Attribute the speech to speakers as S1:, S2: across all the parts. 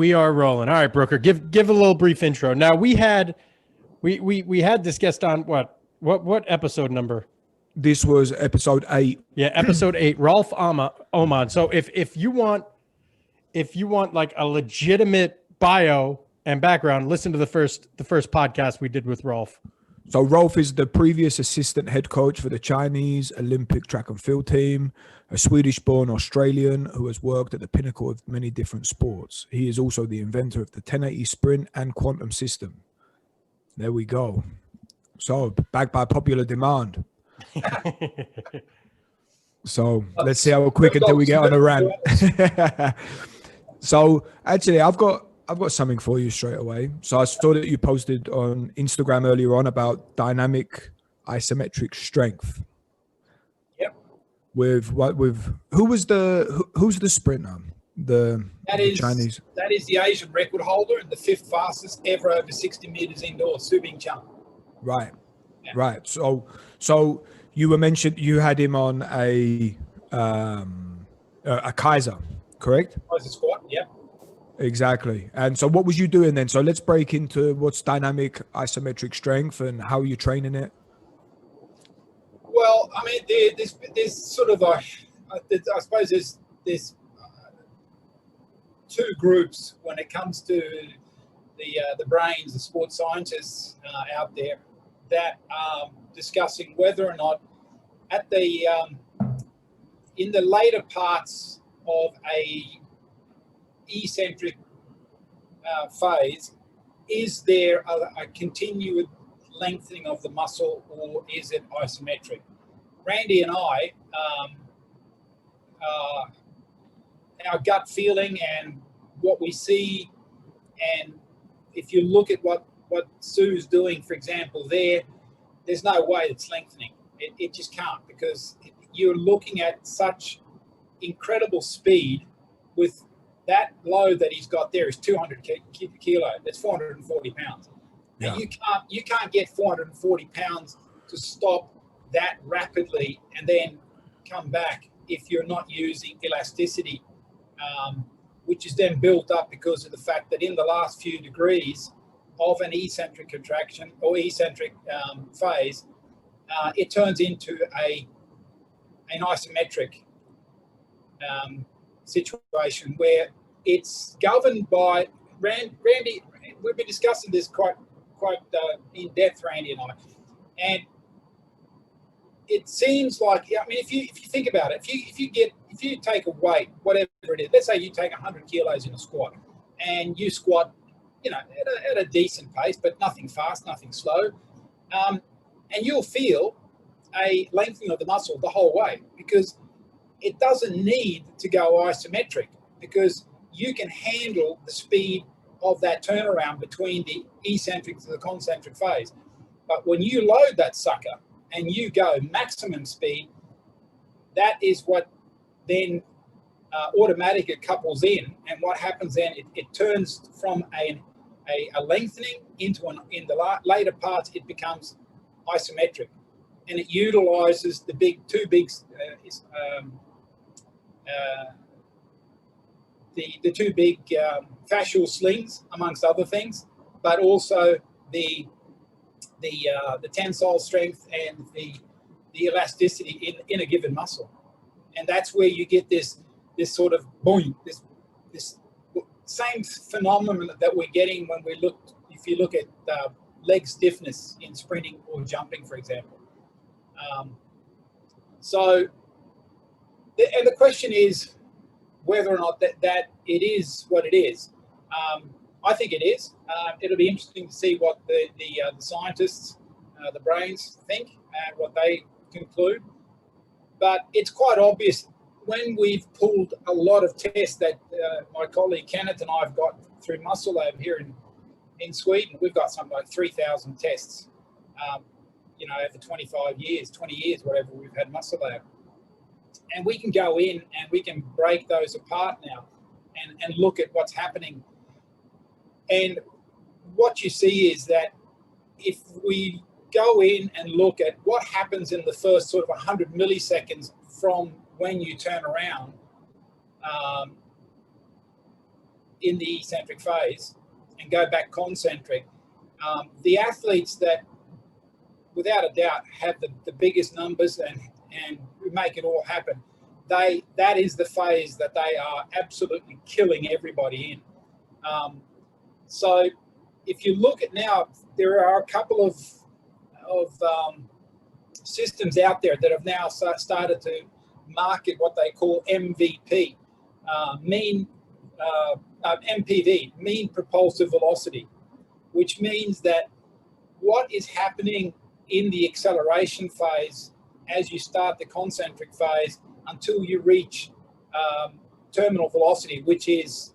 S1: We are rolling. All right, Brooker, give a little brief intro. Now we had this guest on what episode number?
S2: This was episode 8.
S1: Yeah, episode 8, Rolf Ohman. So if you want like a legitimate bio and background, listen to the first podcast we did with Rolf.
S2: So Rolf is the previous assistant head coach for the Chinese Olympic track and field team, a Swedish-born Australian who has worked at the pinnacle of many different sports. He is also the inventor of the 1080 sprint and quantum system. There we go. So backed by popular demand. So let's see how quick until we get on a rant. So actually, I've got something for you straight away. So I saw that you posted on Instagram earlier on about dynamic isometric strength.
S3: Yep.
S2: Who's the sprinter? The Chinese.
S3: That is the Asian record holder and the 5th fastest ever over 60 meters indoors, Su Bing-chang.
S2: Right. Yeah. Right. So you mentioned you had him on a Keiser, correct?
S3: Keiser squat, yeah.
S2: Exactly. And so what was you doing then? So let's break into what's dynamic isometric strength and how you're training it.
S3: Well, I mean, there's sort of I suppose there's 2 groups when it comes to the brains, the sports scientists out there that are discussing whether or not at the in the later parts of a eccentric phase, is there a continued lengthening of the muscle, or is it isometric? Randy and I, our gut feeling and what we see, and if you look at what Sue's doing, for example, there's no way it's lengthening. It just can't, because you're looking at such incredible speed with that load that he's got there is 200 kilo. That's 440 pounds. Yeah. And you can't get 440 pounds to stop that rapidly and then come back if you're not using elasticity, which is then built up because of the fact that in the last few degrees of an eccentric contraction or eccentric phase, it turns into an isometric situation where it's governed by Randy. We've been discussing this quite in depth, Randy and I, and it seems like, I mean, if you think about it, if you take a weight, whatever it is, let's say you take 100 kilos in a squat, and you squat, at a decent pace, but nothing fast, nothing slow, and you'll feel a lengthening of the muscle the whole way, because it doesn't need to go isometric, because you can handle the speed of that turnaround between the eccentric to the concentric phase. But when you load that sucker and you go maximum speed, that is what then automatically couples in. And what happens then, it turns from a lengthening into in the later parts, it becomes isometric. And it utilizes the two big fascial slings, amongst other things, but also the tensile strength and the elasticity in a given muscle. And that's where you get this sort of boom, this same phenomenon that we're getting when if you look at leg stiffness in sprinting or jumping, for example. And the question is whether or not that it is what it is. I think it is. It'll be interesting to see what the scientists, the brains, think and what they conclude. But it's quite obvious when we've pulled a lot of tests that my colleague Kenneth and I have got through Muscle Lab here in Sweden. We've got something like 3,000 tests, over 20 years, whatever we've had Muscle Lab. And we can go in and we can break those apart now and look at what's happening. And what you see is that if we go in and look at what happens in the first sort of 100 milliseconds from when you turn around, in the eccentric phase and go back concentric, the athletes that, without a doubt, have the biggest numbers and make it all happen, that is the phase that they are absolutely killing everybody in. So if you look at now, there are a couple of systems out there that have now started to market what they call MVP, MPV, mean propulsive velocity, which means that what is happening in the acceleration phase as you start the concentric phase until you reach terminal velocity, which is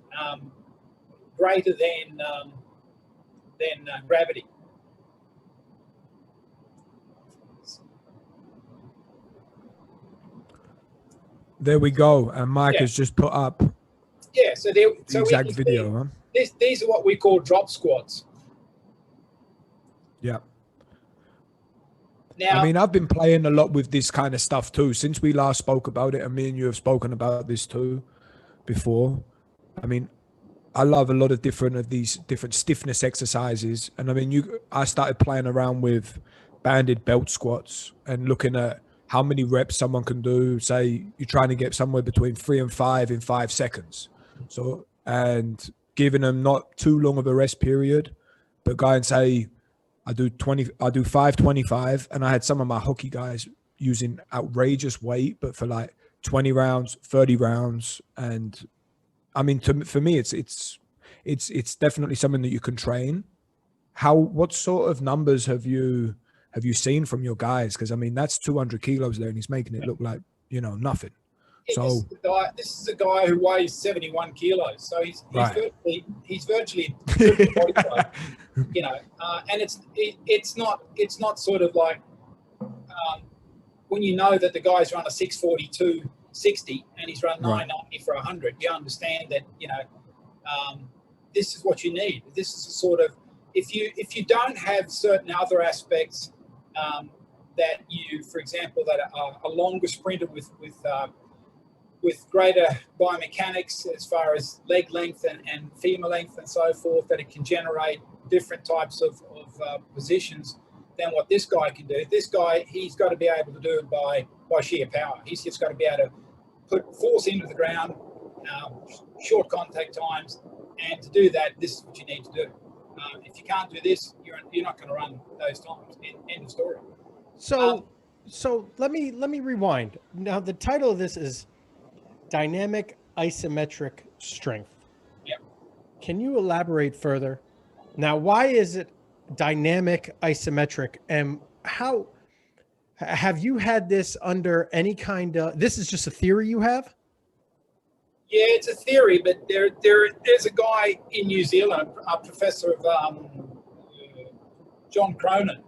S3: greater than gravity.
S2: There we go. And Mike has just put up
S3: the
S2: exact video. Huh?
S3: These are what we call drop squats.
S2: Yeah.
S3: Now,
S2: I mean, I've been playing a lot with this kind of stuff too since we last spoke about it. And me and you have spoken about this too before. I mean, I love a lot of these different stiffness exercises. And I mean, I started playing around with banded belt squats and looking at how many reps someone can do. Say you're trying to get somewhere between 3 and 5 in 5 seconds. So, and giving them not too long of a rest period, but go and say, I do 5:25, and I had some of my hockey guys using outrageous weight, but for like 20 rounds, 30 rounds. And I mean, for me, it's definitely something that you can train. What sort of numbers have you seen from your guys? Because I mean, that's 200 kilos there, and he's making it look like, nothing. So
S3: this is a guy who weighs 71 kilos, so he's virtually body weight, and it's not sort of like when you know that the guy's run a 6:42.60 and he's run 9:90 for 100. You understand that this is what you need. This is a sort of, if you don't have certain other aspects that you, for example, that are a longer sprinter with greater biomechanics as far as leg length and femur length and so forth, that it can generate different types of positions than what this guy can do. This guy, he's got to be able to do it by sheer power. He's just got to be able to put force into the ground, short contact times, and to do that, this is what you need to do. If you can't do this, you're not going to run those times. End of story.
S1: So let me rewind. Now the title of this is Dynamic Isometric Strength.
S3: Yeah.
S1: Can you elaborate further? Now, why is it dynamic isometric, and how have you had this under any kind of? This is just a theory you have?
S3: Yeah, it's a theory, but there's a guy in New Zealand, a professor of John Cronin,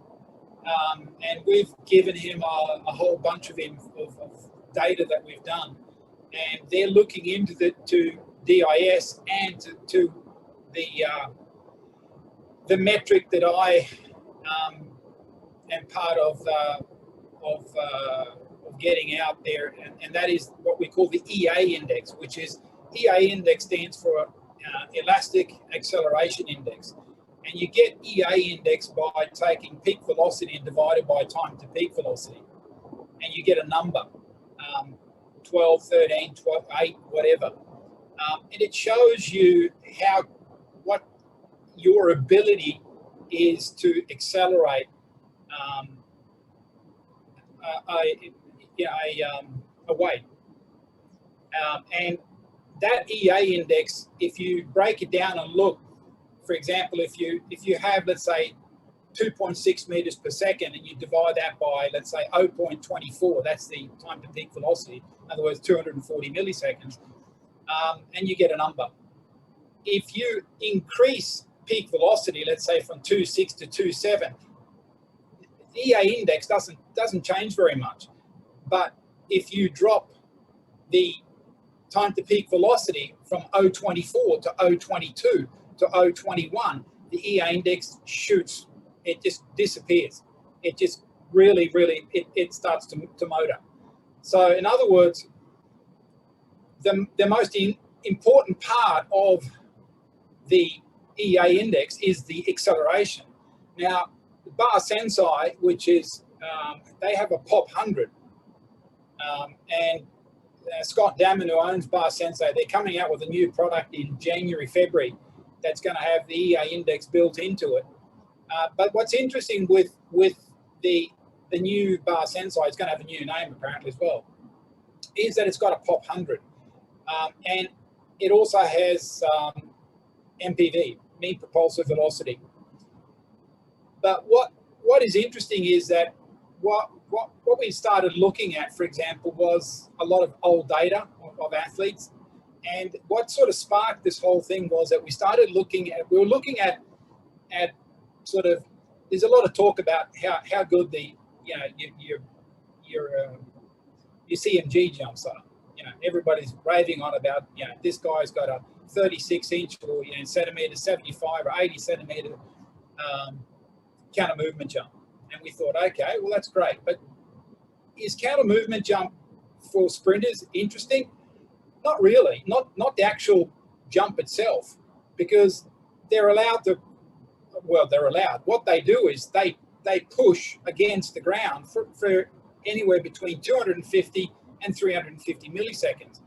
S3: and we've given him a whole bunch of data that we've done, and they're looking into to DIS and to the metric that I am part of getting out there, and that is what we call the EA index, which is EA index stands for elastic acceleration index, and you get EA index by taking peak velocity and divided by time to peak velocity, and you get a number, 12, 13, 12, 8, whatever, and it shows you what your ability is to accelerate a weight, and that EA index, if you break it down and look, for example, if you have, let's say, 2.6 meters per second, and you divide that by, let's say, 0.24, that's the time to peak velocity, in other words, 240 milliseconds, and you get a number. If you increase peak velocity, let's say from 2.6 to 2.7, the EA index doesn't change very much. But if you drop the time to peak velocity from 0.24 to 0.22 to 0.21, the EA index shoots. It just disappears. It just really, it starts to motor. So in other words, the most important part of the EA index is the acceleration. Now, the bar sensei, which is, they have a pop 100, and Scott Damon, who owns Bar Sensei, they're coming out with a new product in January, February that's going to have the EA index built into it. But what's interesting with the new Bar Sensei, it's going to have a new name apparently as well, is that it's got a pop 100. And it also has MPV, mean propulsive velocity. But what is interesting is that what we started looking at, for example, was a lot of old data of athletes. And what sort of sparked this whole thing was that we were looking at sort of, there's a lot of talk about how good the, your CMG jumps are. Everybody's raving on about, this guy's got a 36-inch or centimeter, 75 or 80 centimeter counter movement jump. And we thought, okay, well, that's great. But is counter movement jump for sprinters interesting? Not really. Not the actual jump itself, because they're allowed to, well, they're allowed. What they do is they push against the ground for anywhere between 250 and 350 milliseconds.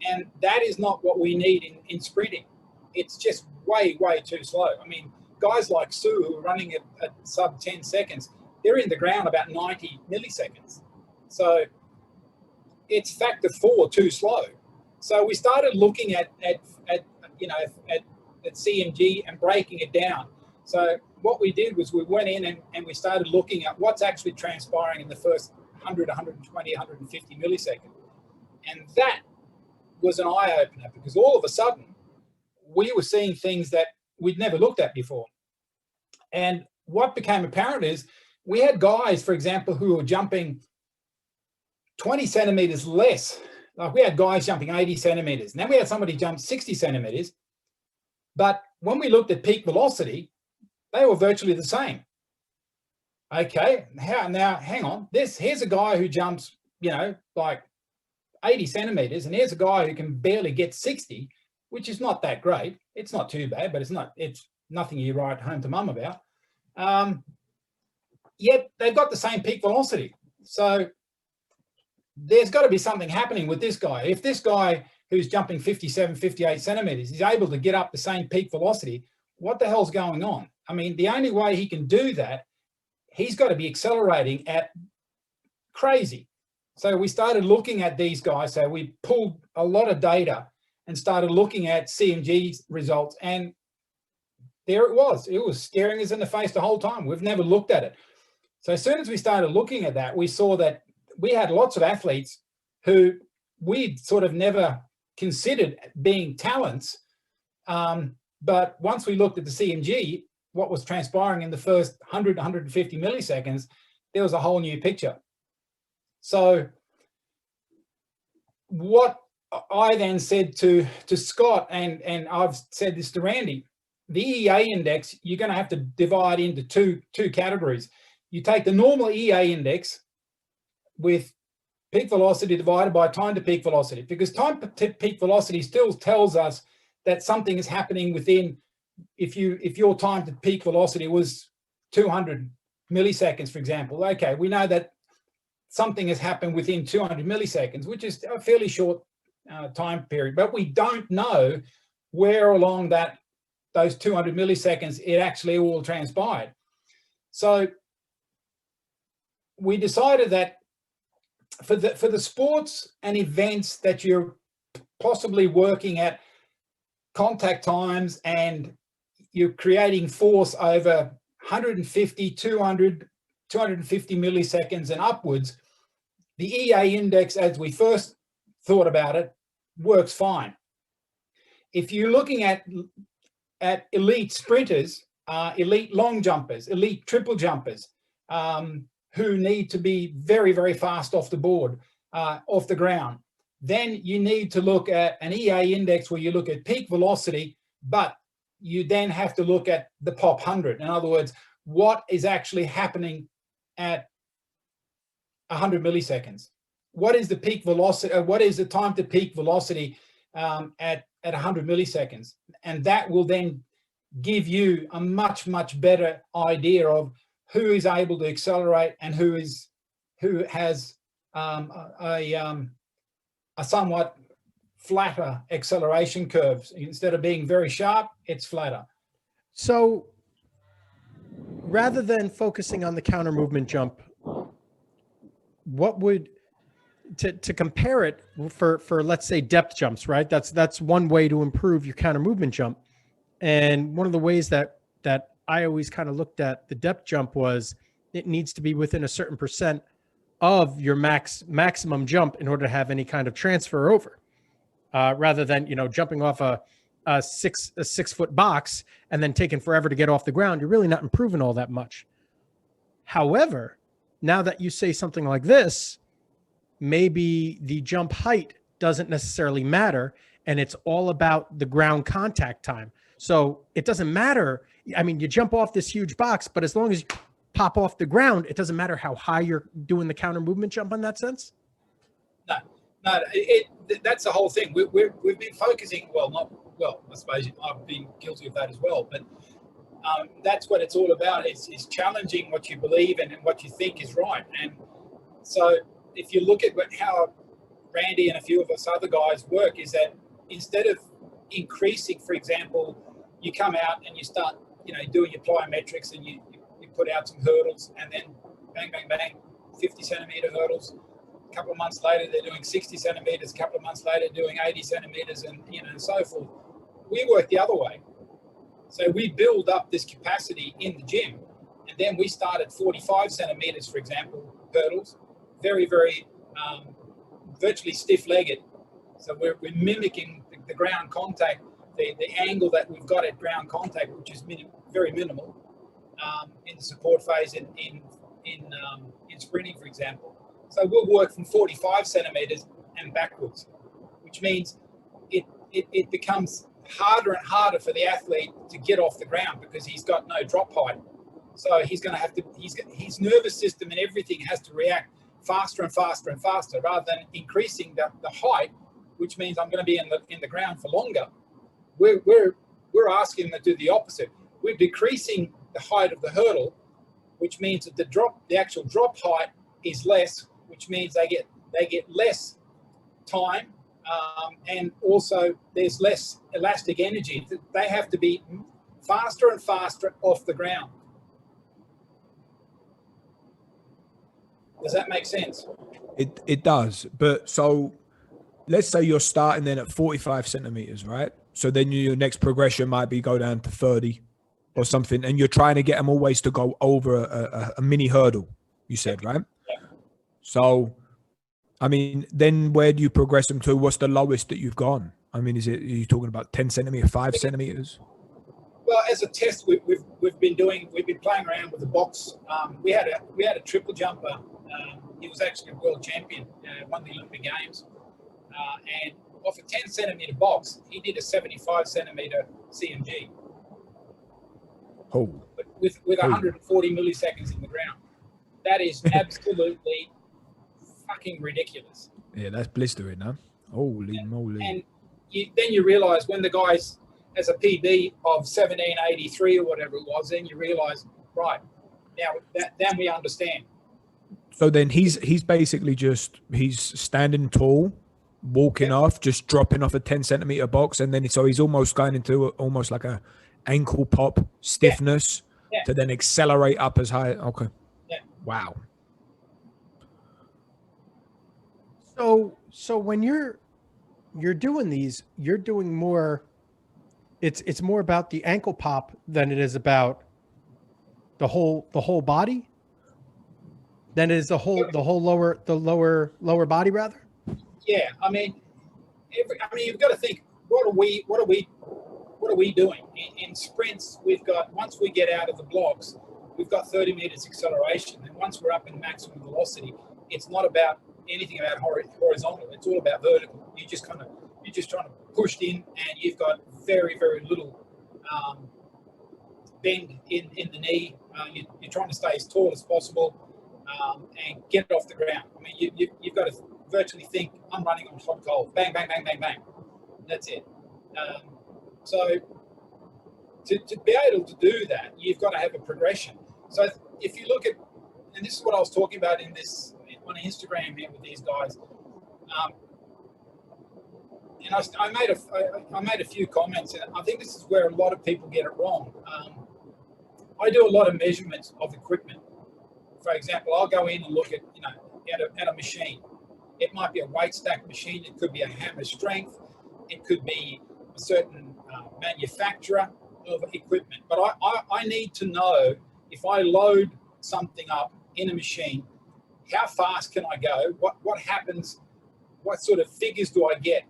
S3: And that is not what we need in sprinting. It's just way, way too slow. I mean, guys like Sue, who are running at sub 10 seconds, they're in the ground about 90 milliseconds. So it's factor 4 too slow. So we started looking at CMG and breaking it down. So what we did was we went in and we started looking at what's actually transpiring in the first 100, 120, 150 milliseconds. And that was an eye-opener, because all of a sudden we were seeing things that we'd never looked at before. And what became apparent is we had guys, for example, who were jumping 20 centimeters less. Like we had guys jumping 80 centimeters. And then we had somebody jump 60 centimeters. But when we looked at peak velocity, they were virtually the same. Okay, now hang on. Here's a guy who jumps, like 80 centimeters, and here's a guy who can barely get 60, which is not that great. It's not too bad, but it's nothing you write home to mum about. Yet they've got the same peak velocity. So there's got to be something happening with this guy. If this guy who's jumping 57, 58 centimeters is able to get up the same peak velocity, what the hell's going on? I mean, the only way he can do that, he's got to be accelerating at crazy. So we started looking at these guys. So we pulled a lot of data and started looking at CMG results. And there it was. It was staring us in the face the whole time. We've never looked at it. So as soon as we started looking at that, we saw that we had lots of athletes who we'd sort of never considered being talents. But once we looked at the CMG, what was transpiring in the first 100, 150 milliseconds, there was a whole new picture. So what I then said to Scott, and I've said this to Randy, the EA index, you're going to have to divide into two categories. You take the normal EA index with peak velocity divided by time to peak velocity, because time to peak velocity still tells us that something is happening within, if your time to peak velocity was 200 milliseconds, for example, okay, we know that something has happened within 200 milliseconds, which is a fairly short time period, but we don't know where along those 200 milliseconds it actually all transpired. So we decided that for the sports and events that you're possibly working at contact times and you're creating force over 150, 200, 250 milliseconds and upwards, the EA index, as we first thought about it, works fine. If you're looking at elite sprinters, elite long jumpers, elite triple jumpers, who need to be very, very fast off the board, off the ground, then you need to look at an EA index where you look at peak velocity, but you then have to look at the pop 100. In other words, what is actually happening at 100 milliseconds? What is the peak velocity? What is the time to peak velocity at at 100 milliseconds. And that will then give you a much, much better idea of who is able to accelerate and who has a somewhat flatter acceleration curves. Instead of being very sharp, it's flatter.
S1: So rather than focusing on the counter movement jump, what would to compare it for let's say depth jumps, right? That's one way to improve your counter movement jump. And one of the ways that I always kind of looked at the depth jump was it needs to be within a certain percent of your maximum jump in order to have any kind of transfer over, rather than, you know, jumping off a 6 foot box and then taking forever to get off the ground. You're really not improving all that much. However, now that you say something like this, maybe the jump height doesn't necessarily matter, and it's all about the ground contact time. So it doesn't matter. I mean, you jump off this huge box, but as long as you pop off the ground, it doesn't matter how high you're doing the counter movement jump in that sense.
S3: No, that's the whole thing. We've been focusing, I suppose I've been guilty of that as well, but that's what it's all about, is challenging what you believe and what you think is right. And so if you look at how Randy and a few of us other guys work, is that instead of increasing, for example, you come out and you start, doing your plyometrics, and you put out some hurdles, and then bang, bang, bang, 50 centimeter hurdles. A couple of months later, they're doing 60 centimeters. A couple of months later, doing 80 centimeters, and and so forth. We work the other way. So we build up this capacity in the gym, and then we start at 45 centimeters, for example, hurdles, very, very virtually stiff-legged. So we're mimicking the ground contact, the angle that we've got at ground contact, which is very minimal in the support phase in sprinting, for example. So we'll work from 45 centimeters and backwards, which means it becomes harder and harder for the athlete to get off the ground because he's got no drop height. So he's going to have to, his nervous system and everything has to react faster and faster and faster, rather than increasing the height, which means I'm going to be in the ground for longer. We're asking them to do the opposite. We're decreasing the height of the hurdle, which means that the actual drop height is less, which means they get less time, and also there's less elastic energy. They have to be faster and faster off the ground. Does that make sense?
S2: It does. But so let's say you're starting then at 45 centimeters, right? So then your next progression might be go down to 30 or something, and you're trying to get them always to go over a mini hurdle, you said, right?
S3: Yeah.
S2: So, I mean, then where do you progress them to? What's the lowest that you've gone? I mean, are you talking about 10 centimeters, 5 centimeters?
S3: Well, as a test, we've been playing around with the box. We had a triple jumper. He was actually a world champion, won the Olympic Games, and off a 10 centimeter box, he did a 75 centimeter CMG.
S2: Oh.
S3: With 140 milliseconds in the ground. That is absolutely fucking ridiculous.
S2: Yeah, that's blistering, huh? Holy moly.
S3: And then you realize when the guy has a PB of 1783 or whatever it was, then you realize, right, now then we understand.
S2: So then he's basically he's standing tall, walking off, just dropping off a 10 centimeter box, and then he's almost going into almost like a ankle pop stiffness to then accelerate up as high. Okay.
S3: Yeah.
S2: Wow.
S1: So when you're doing these, you're doing more. It's more about the ankle pop than it is about the whole body. Than it is the whole lower body rather.
S3: Yeah, I mean, you've got to think, what are we doing in sprints? We've got, once we get out of the blocks, we've got 30 meters acceleration, and once we're up in maximum velocity, it's not about anything about horizontal. It's all about vertical. You're just trying to push in, and you've got very, very little bend in the knee. You're trying to stay as tall as possible and get off the ground. I mean, you've got to virtually think, I'm running on hot coals. Bang, bang, bang, bang, bang. That's it. So to be able to do that, you've got to have a progression. So if you look at, and this is what I was talking about on Instagram here with these guys, and I made a few comments, and I think this is where a lot of people get it wrong. I do a lot of measurements of equipment. For example, I'll go in and look at at a machine. It might be a weight stack machine. It could be a hammer strength. It could be a certain manufacturer of equipment. But I need to know, if I load something up in a machine, how fast can I go? What happens? What sort of figures do I get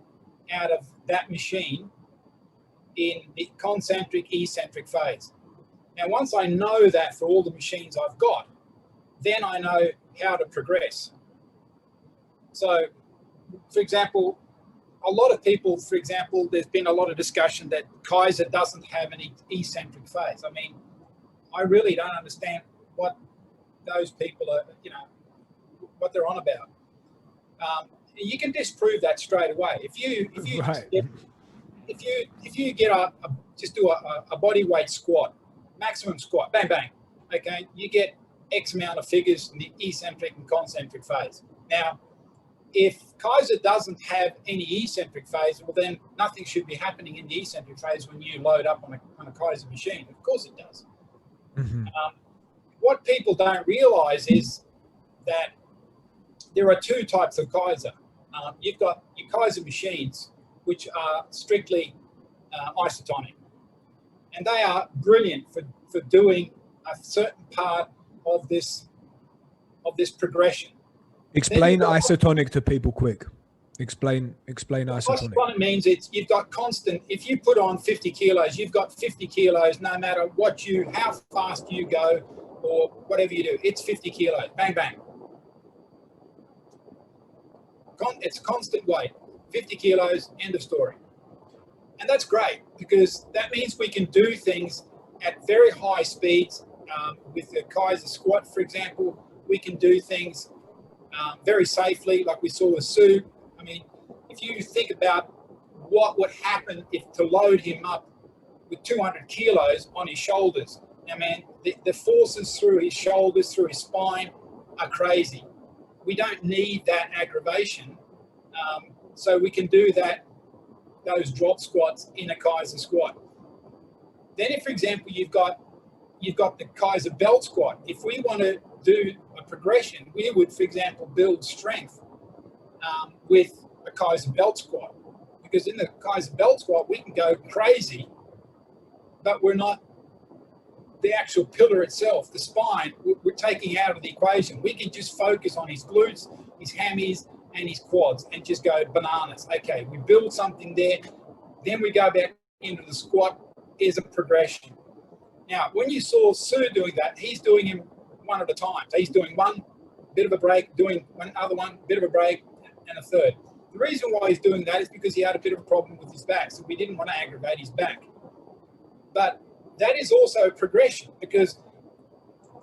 S3: out of that machine in the concentric, eccentric phase? Now, once I know that for all the machines I've got, then I know how to progress. So, for example, a lot of people, for example, there's been a lot of discussion that Keiser doesn't have an eccentric phase. I mean, I really don't understand what those people are, what they're on about. You can disprove that straight away. If you
S2: right.
S3: just do a body weight squat, maximum squat, bang bang, okay, you get X amount of figures in the eccentric and concentric phase. Now, if Keiser doesn't have any eccentric phase, well, then nothing should be happening in the eccentric phase when you load up on a Keiser machine. Of course it does.
S2: Mm-hmm.
S3: What people don't realize is that there are two types of Keiser. You've got your Keiser machines, which are strictly isotonic. And they are brilliant for doing a certain part of this progression.
S2: Explain isotonic to people quick. Explain isotonic.
S3: Isotonic means you've got constant. If you put on 50 kilos, you've got 50 kilos no matter how fast you go or whatever you do. It's 50 kilos, bang bang. It's constant weight, 50 kilos, end of story. And that's great, because that means we can do things at very high speeds. With the Keiser squat, for example, we can do things very safely, like we saw with Sue. I mean, if you think about what would happen if to load him up with 200 kilos on his shoulders, I mean, the forces through his shoulders, through his spine are crazy. We don't need that aggravation. So we can do those drop squats in a Keiser squat. Then if, for example, you've got the Keiser belt squat. If we want to do a progression, we would, for example, build strength with a Keiser belt squat. Because in the Keiser belt squat, we can go crazy, but we're not the actual pillar itself, the spine, we're taking out of the equation. We can just focus on his glutes, his hammies, and his quads and just go bananas. Okay, we build something there, then we go back into the squat. Is a progression. Now, when you saw Sue doing that, he's doing him one at a time. So he's doing one, bit of a break, doing one other one, bit of a break, and a third. The reason why he's doing that is because he had a bit of a problem with his back, so we didn't want to aggravate his back. But that is also a progression, because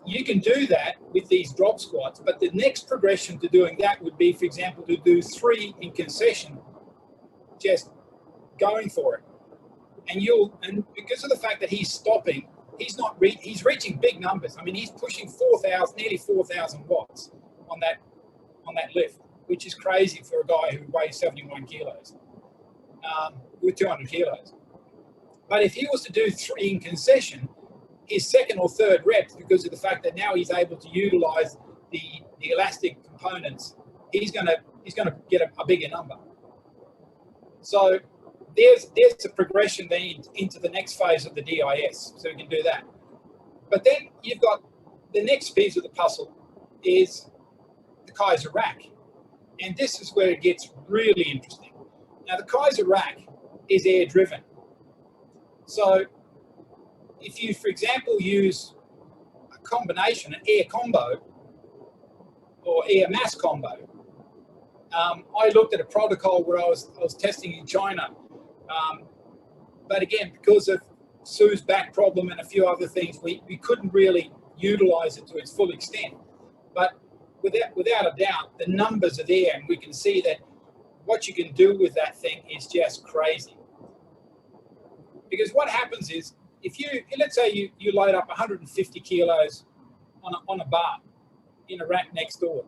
S3: you can do that with these drop squats, but the next progression to doing that would be, for example, to do 3 in concession, just going for it. And because of the fact that he's stopping, he's reaching big numbers. I mean, he's pushing 4,000, nearly 4,000 watts on that lift, which is crazy for a guy who weighs 71 kilos with 200 kilos. But if he was to do 3 in concession, his second or third reps, because of the fact that now he's able to utilize the elastic components, he's going to get a bigger number. So there's a progression then into the next phase of the DIS, so we can do that. But then you've got the next piece of the puzzle is the Keiser rack, and this is where it gets really interesting. Now, the Keiser rack is air driven, so if you, for example, use a combination, an air combo or air mass combo, I looked at a protocol where I was testing in China. But again, because of Sue's back problem and a few other things, we couldn't really utilize it to its full extent. But without a doubt, the numbers are there, and we can see that what you can do with that thing is just crazy. Because what happens is, let's say you load up 150 kilos on a bar in a rack next door,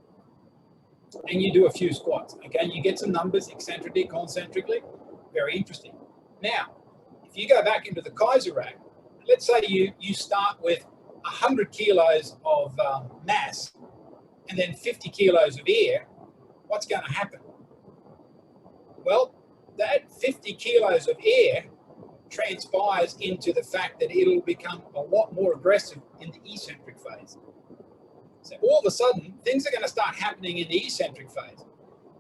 S3: and you do a few squats, okay, and you get some numbers, eccentrically, concentrically, very interesting. Now, if you go back into the Keiser rack, let's say you start with 100 kilos of mass and then 50 kilos of air, what's going to happen? Well, that 50 kilos of air transpires into the fact that it'll become a lot more aggressive in the eccentric phase. So all of a sudden, things are going to start happening in the eccentric phase.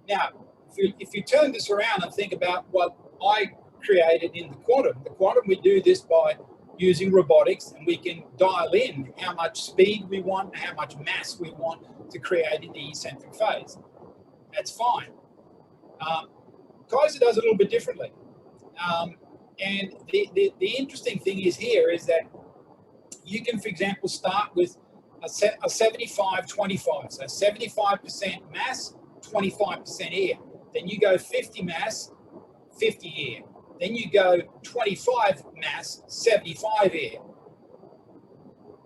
S3: Now, if you turn this around and think about what I created in the quantum we do this by using robotics, and we can dial in how much speed we want, how much mass we want to create in the eccentric phase. That's fine. Keiser does it a little bit differently. And the interesting thing is here is that you can, for example, start with a 75-25. So 75% mass, 25% air. Then you go 50 mass, 50 air. Then you go 25 mass, 75 air.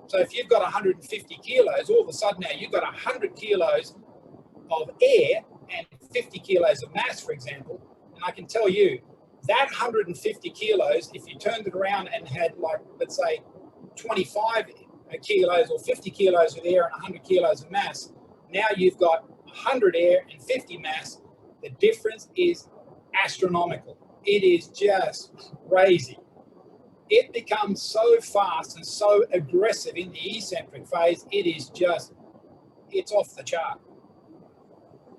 S3: So if you've got 150 kilos, all of a sudden now you've got 100 kilos of air and 50 kilos of mass, for example. And I can tell you that 150 kilos, if you turned it around and had, like, let's say 25 kilos or 50 kilos of air and 100 kilos of mass, now you've got 100 air and 50 mass. The difference is astronomical. It is just crazy. It becomes so fast and so aggressive in the eccentric phase. It's off the chart.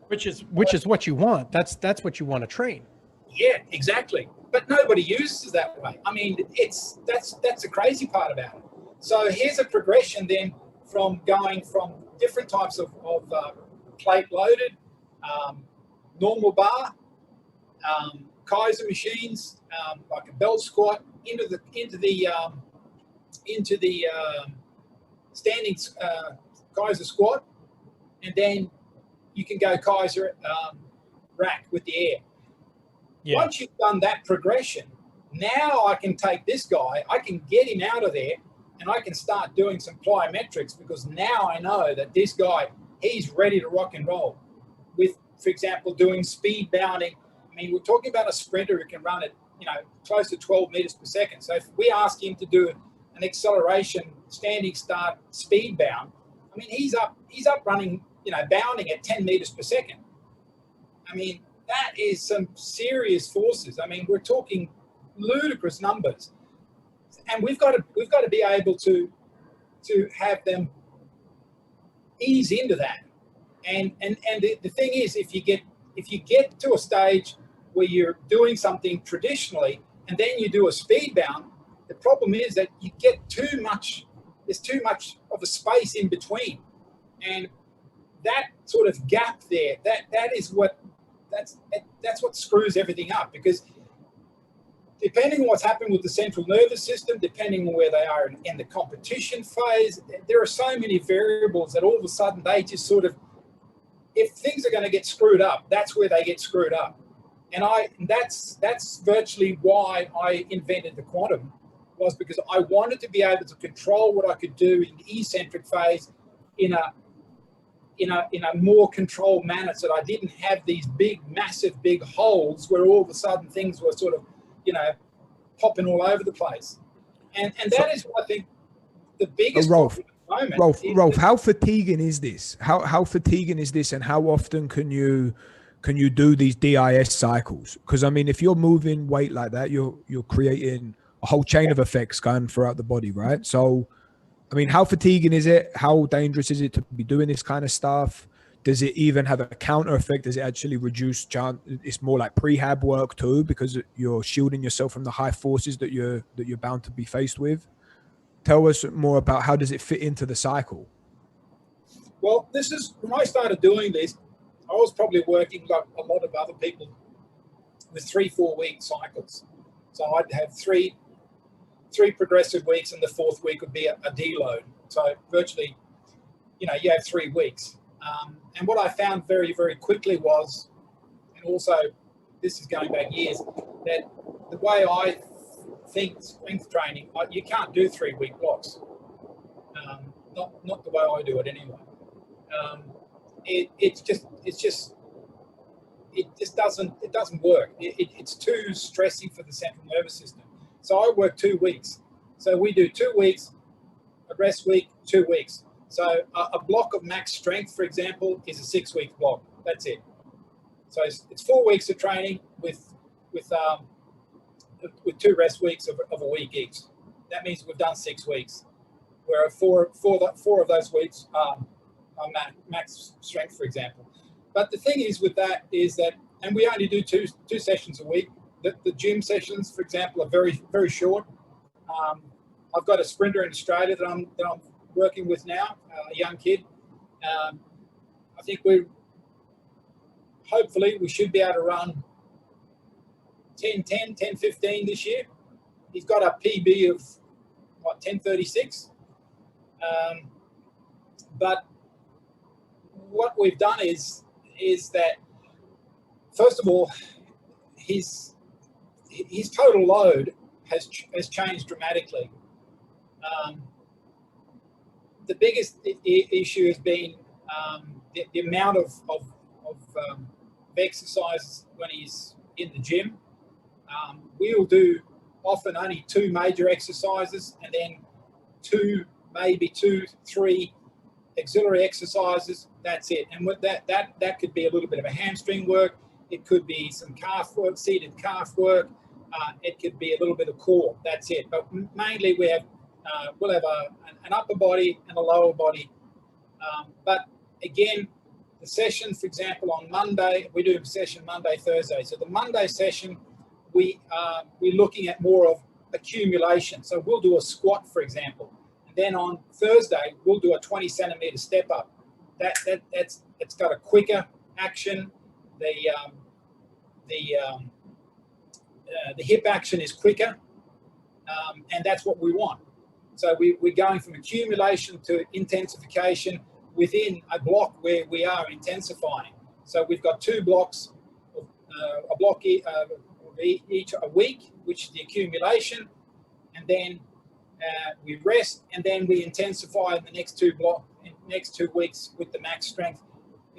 S1: Which is what you want. That's what you want to train.
S3: Yeah, exactly. But nobody uses it that way. I mean, that's the crazy part about it. So here's a progression then from going from different types of plate loaded, normal bar, Keiser machines, like a belt squat, into the standing Keiser squat, and then you can go Keiser rack with the air. Yeah. Once you've done that progression, now I can take this guy, I can get him out of there, and I can start doing some plyometrics, because now I know that this guy, he's ready to rock and roll with, for example, doing speed bounding. I mean, we're talking about a sprinter who can run at, close to 12 meters per second. So if we ask him to do an acceleration, standing start, speed bound, I mean, he's up running, bounding at 10 meters per second. I mean, that is some serious forces. I mean, we're talking ludicrous numbers, and we've got to be able to have them ease into that. And the thing is, if you get to a stage where you're doing something traditionally and then you do a speed bound, the problem is that you get too much. There's too much of a space in between, and that sort of gap there, that's what screws everything up, because depending on what's happened with the central nervous system, depending on where they are in the competition phase, there are so many variables that all of a sudden they just sort of, if things are going to get screwed up, that's where they get screwed up. And that's virtually why I invented the quantum, was because I wanted to be able to control what I could do in the eccentric phase in a more controlled manner, so that I didn't have these massive big holes where all of a sudden things were sort of, popping all over the place. And that is what I think the biggest
S2: Rolf,
S3: Rolf,
S2: how fatiguing is this? How fatiguing is this, and how often can you do these DIS cycles? Because I mean, if you're moving weight like that, you're creating a whole chain of effects going throughout the body, right? So, I mean, how fatiguing is it? How dangerous is it to be doing this kind of stuff? Does it even have a counter effect? Does it actually reduce chance? It's more like prehab work too, because you're shielding yourself from the high forces that you're bound to be faced with. Tell us more about how does it fit into the cycle?
S3: Well, this is when I started doing this, I was probably working like a lot of other people with 3-4 week cycles. So I'd have three progressive weeks, and the fourth week would be a deload. So virtually, you have 3 weeks. And what I found very, very quickly was, and also this is going back years, that the way I strength training, you can't do 3-week blocks. Not the way I do it anyway. It just doesn't work. It's too stressing for the central nervous system. So I work 2 weeks. So we do 2 weeks, a rest week, 2 weeks. So a block of max strength, for example, is a 6-week block. That's it. So it's 4 weeks of training with 2 rest weeks of a week each. That means we've done 6 weeks. Where four of those weeks are max strength, for example. But the thing is with that is that, and we only do two sessions a week. The gym sessions, for example, are very, very short. I've got a sprinter in Australia that I'm working with now, a young kid. I think hopefully we should be able to run 10:10, 10:15 this year. He's got a PB of 10:36. But what we've done is that, first of all, his total load has changed dramatically. The biggest issue has been the amount of exercises when he's in the gym. We'll do often only 2 major exercises and then 3 auxiliary exercises. That's it. And with that could be a little bit of a hamstring work. It could be some calf work, seated calf work. It could be a little bit of core. That's it. But mainly we'll have an upper body and a lower body. But again, the session, for example, on Monday, we do a session Monday, Thursday. So the Monday session, we're looking at more of accumulation. So we'll do a squat, for example. And then on Thursday, we'll do a 20 centimeter step up. It's got a quicker action. The hip action is quicker, and that's what we want. So we're going from accumulation to intensification within a block where we are intensifying. So we've got 2 blocks, a block each a week, which is the accumulation, and then we rest, and then we intensify in the next 2 weeks with the max strength.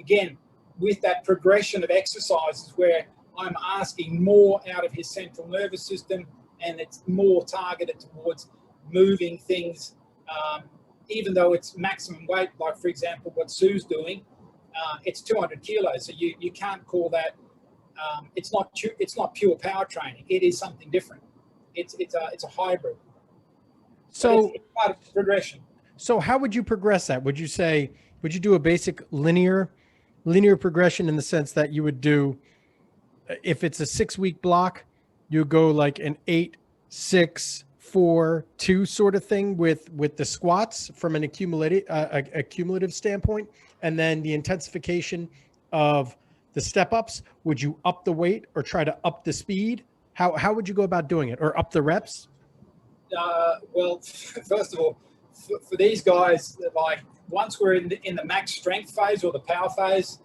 S3: Again, with that progression of exercises where I'm asking more out of his central nervous system, and it's more targeted towards moving things, even though it's maximum weight, like for example, what Sue's doing, it's 200 kilos. So you can't call that, it's not pure power training. It is something different. It's a hybrid.
S1: So
S3: it's part of progression.
S1: So how would you progress that? Would you do a basic linear progression in the sense that you would do, if it's a 6-week block, you go like an 8, 6, 4, 2 sort of thing with the squats from an accumulative standpoint, and then the intensification of the step ups? Would you up the weight or try to up the speed? How would you go about doing it, or up the reps?
S3: Well, first of all, for these guys, like once we're in the max strength phase or the power phase,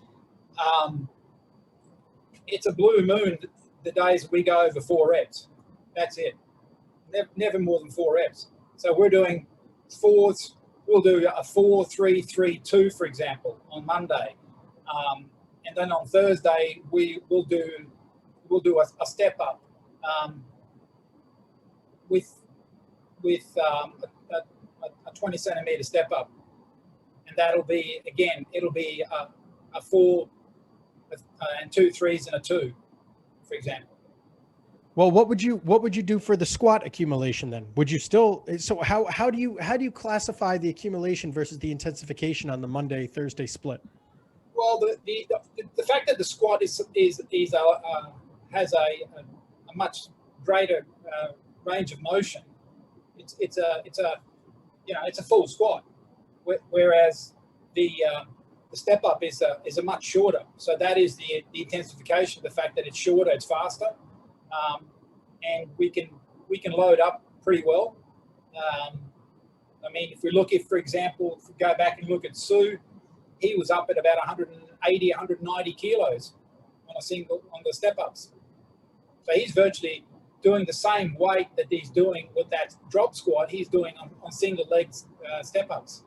S3: it's a blue moon the days we go over 4 reps. That's it. Never more than 4 reps. So we're doing 4s. We'll do a 4, 3, 3, 2, for example, on Monday, and then on Thursday we'll do a step up with a 20 centimeter step up, and that'll be, again, it'll be a 4 and 2 3s and a 2, for example.
S1: Well, what would you do for the squat accumulation then? Would you still, so how do you classify the accumulation versus the intensification on the Monday Thursday split?
S3: Well, the fact that the squat has a much greater range of motion. It's a full squat, whereas the step up is a much shorter. So that is the intensification. The fact that it's shorter, it's faster, and we can load up pretty well. I mean, if for example, if we go back and look at Sue, he was up at about 180, 190 kilos on the step ups. So he's virtually doing the same weight that he's doing with that drop squat, he's doing on single leg step ups.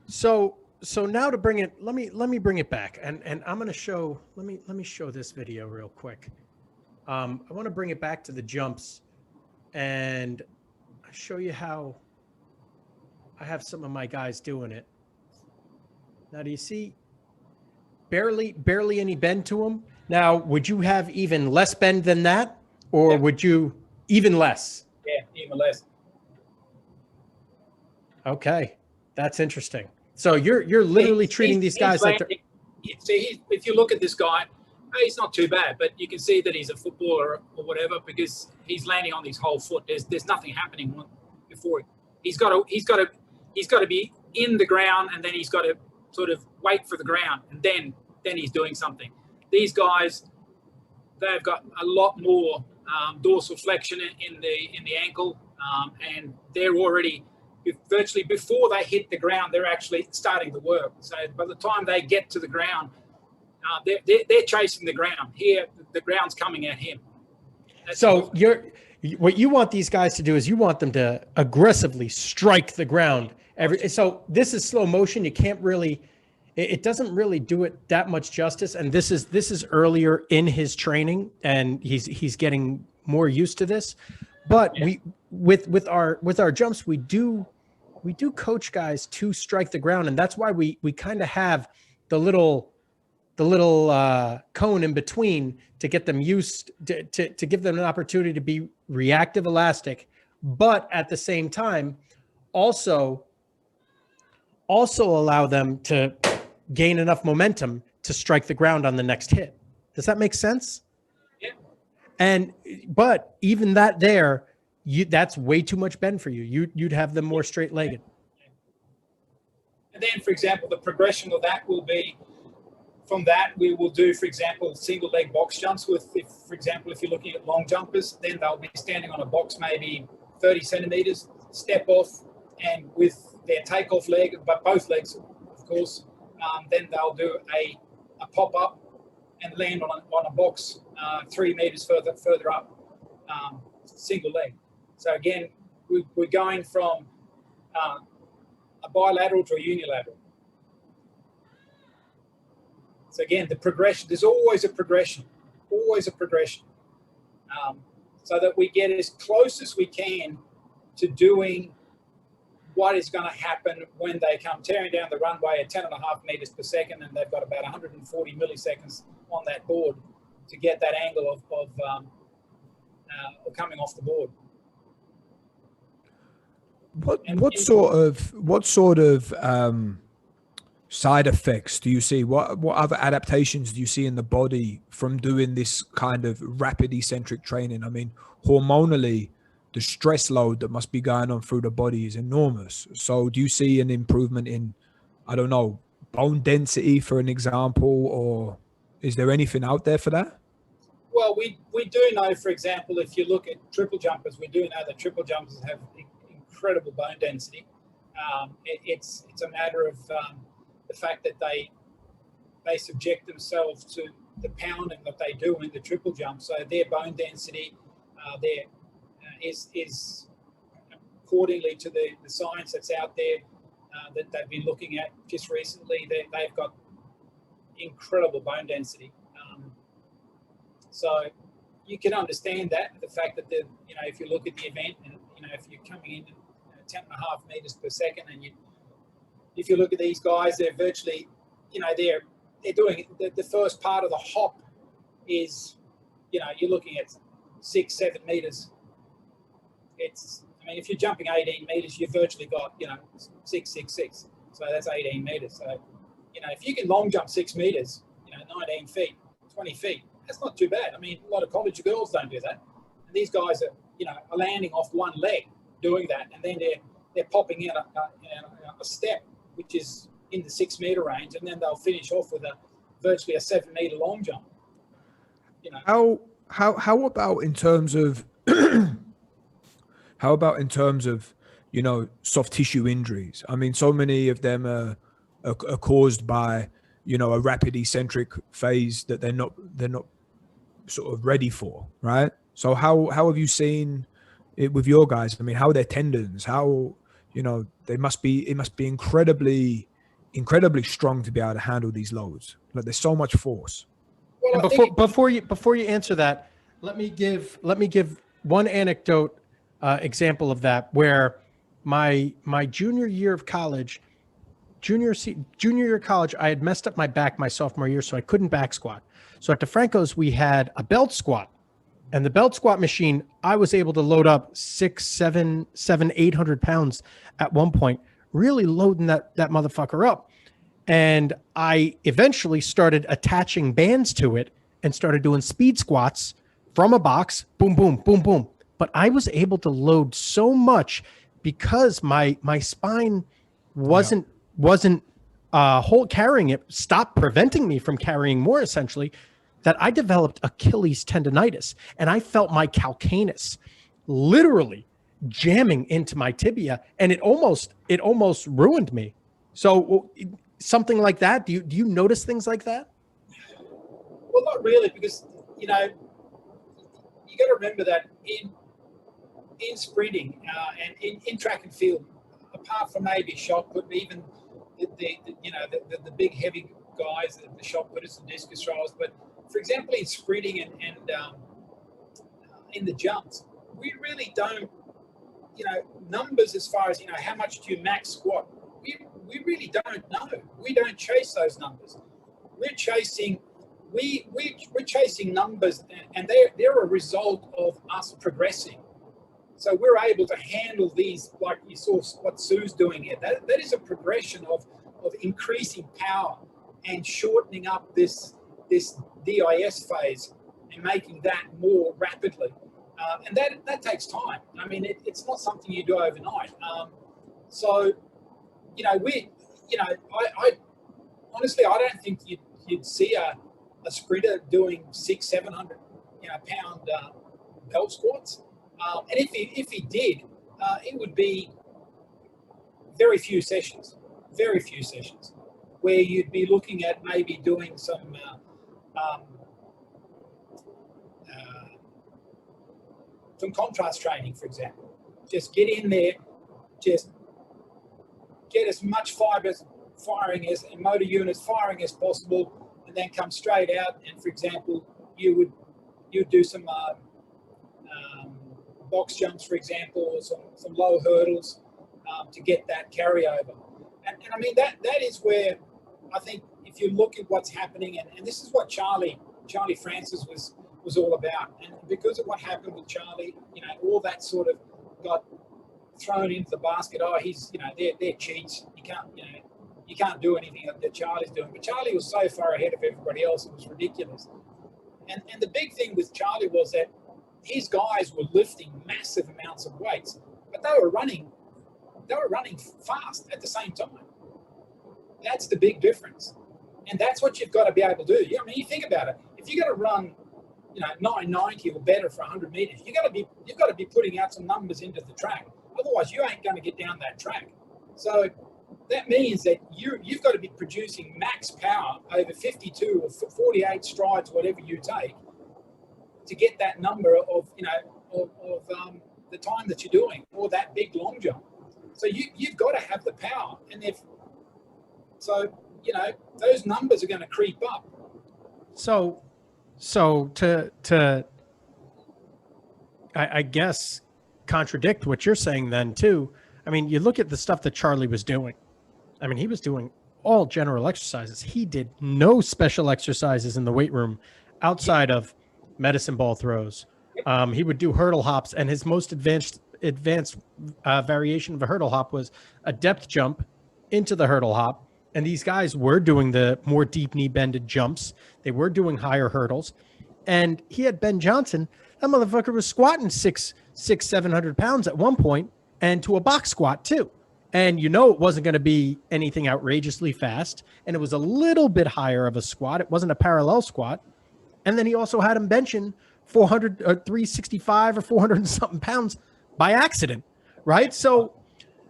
S1: So now to bring it, let me bring it back, and I'm going to show. Let me show this video real quick. I want to bring it back to the jumps, and show you how I have some of my guys doing it. Now, do you see? Barely any bend to them. Now, would you have even less bend than that, or would you even less?
S3: Yeah, even less.
S1: Okay, that's interesting. So you're literally treating these guys like they're...
S3: See, if you look at this guy, he's not too bad, but you can see that he's a footballer or whatever because he's landing on his whole foot. There's nothing happening before it. He's got to be in the ground, and then he's got to sort of wait for the ground, and then he's doing something. These guys, they've got a lot more dorsal flexion in the ankle, and they're already virtually before they hit the ground, they're actually starting to work. So by the time they get to the ground, they're chasing the ground. Here, the ground's coming at him.
S1: So what you want these guys to do is you want them to aggressively strike the ground. So this is slow motion. You can't really, it doesn't really do it that much justice. And this is earlier in his training, and he's getting more used to this. But with our jumps, we do coach guys to strike the ground, and that's why we kind of have the little cone in between to get them used to give them an opportunity to be reactive elastic, but at the same time also allow them to gain enough momentum to strike the ground on the next hit. Does that make sense?
S3: Yeah.
S1: But even that there, that's way too much bend for you. You'd have them more straight legged.
S3: And then, for example, the progression of that will be from that we will do, for example, single leg box jumps for example, if you're looking at long jumpers, then they'll be standing on a box maybe 30 centimeters, step off, and with their takeoff leg, but both legs, of course, then they'll do a pop up and land on a box 3 meters further up, single leg. So again, we're going from a bilateral to a unilateral. So again, the progression, there's always a progression, so that we get as close as we can to doing what is going to happen when they come tearing down the runway at 10.5 meters per second, and they've got about 140 milliseconds on that board to get that angle of coming off the board.
S2: What sort of side effects do you see? What other adaptations do you see in the body from doing this kind of rapid eccentric training? I mean, hormonally, the stress load that must be going on through the body is enormous. So do you see an improvement in, I don't know, bone density, for an example, or is there anything out there for that?
S3: Well, we do know, for example, if you look at triple jumpers, we do know that triple jumpers have incredible bone density. It's a matter of the fact that they subject themselves to the pounding that they do in the triple jump. So their bone density is accordingly to the science that's out there that they've been looking at just recently. They've got incredible bone density. So you can understand that, the fact that if you look at the event and if you're coming in at 10.5 meters per second, and if you look at these guys, they're virtually, they're doing the first part of the hop is, you're looking at 6-7 meters. If you're jumping 18 meters, you've virtually got 6. So that's 18 meters. So if you can long jump 6 meters, 19 feet, 20 feet, that's not too bad. A lot of college girls don't do that, and these guys are landing off one leg doing that, and then they're popping in a step which is in the 6 meter range, and then they'll finish off with virtually a 7 meter long jump.
S2: How about in terms of soft tissue injuries? So many of them are caused by you know, a rapid eccentric phase that they're not sort of ready for, right? So how have you seen it with your guys? I mean, how are their tendons? How, you know, it must be incredibly strong to be able to handle these loads. Like, there's so much force.
S3: Well,
S1: And before you answer that, let me give one anecdote example of that, where my junior year of college, junior year of college, I had messed up my back my sophomore year, so I couldn't back squat. So at DeFranco's, we had a belt squat, and the belt squat machine, I was able to load up 800 pounds at one point, really loading that motherfucker up. And I eventually started attaching bands to it and started doing speed squats from a box, boom, boom, boom, boom. But I was able to load so much because my spine wasn't carrying it, stopped preventing me from carrying more, essentially, that I developed Achilles tendonitis, and I felt my calcaneus literally jamming into my tibia, and it almost ruined me. So something like that, do you notice things like that?
S3: Well, not really, because, you know, you got to remember that in sprinting and in track and field, apart from maybe shot put, even the big heavy guys, the shot putters, the discus throwers, but for example, in sprinting and in the jumps, we really don't, you know, numbers as far as, you know, how much do you max squat? We really don't know. We don't chase those numbers. We're chasing numbers, and they're a result of us progressing. So we're able to handle these, like you saw what Sue's doing here. That is a progression of increasing power and shortening up this DIS phase and making that more rapidly. And that takes time. I mean, it's not something you do overnight. So, you know, I honestly, I don't think you'd see a sprinter doing 600-700 pound belt squats. And if he did, it would be very few sessions where you'd be looking at maybe doing some contrast training, for example. Just get in there, just get as much firing as and motor units firing as possible, and then come straight out. And for example, you'd do some box jumps, for example, or some low hurdles to get that carryover. And I mean, that is where I think if you look at what's happening, and this is what Charlie Francis was all about. And because of what happened with Charlie, you know, all that sort of got thrown into the basket. Oh, he's, you know, they're cheats. You can't do anything that Charlie's doing. But Charlie was so far ahead of everybody else, it was ridiculous. And the big thing with Charlie was that his guys were lifting massive amounts of weights, but they were running fast at the same time. That's the big difference. And that's what you've got to be able to do. I mean, you think about it. If you're going to run, you know, 990 or better for 100 meters, you've got to be putting out some numbers into the track. Otherwise, you ain't going to get down that track. So that means that you've got to be producing max power over 52 or 48 strides, whatever you take, to get that number of, you know, of the time that you're doing, or that big long jump. So you've got to have the power, and you know, those numbers are going to creep up.
S1: So to I guess contradict what you're saying then too. I mean, you look at the stuff that Charlie was doing. I mean, he was doing all general exercises. He did no special exercises in the weight room outside of medicine ball throws. He would do hurdle hops, and his most advanced variation of a hurdle hop was a depth jump into the hurdle hop. And these guys were doing the more deep knee bended jumps. They were doing higher hurdles. And he had Ben Johnson. That motherfucker was squatting 700 pounds at one point, and to a box squat too. And you know, it wasn't going to be anything outrageously fast. And it was a little bit higher of a squat. It wasn't a parallel squat. And then he also had him benching 400 or 365 or 400 and something pounds by accident. Right. So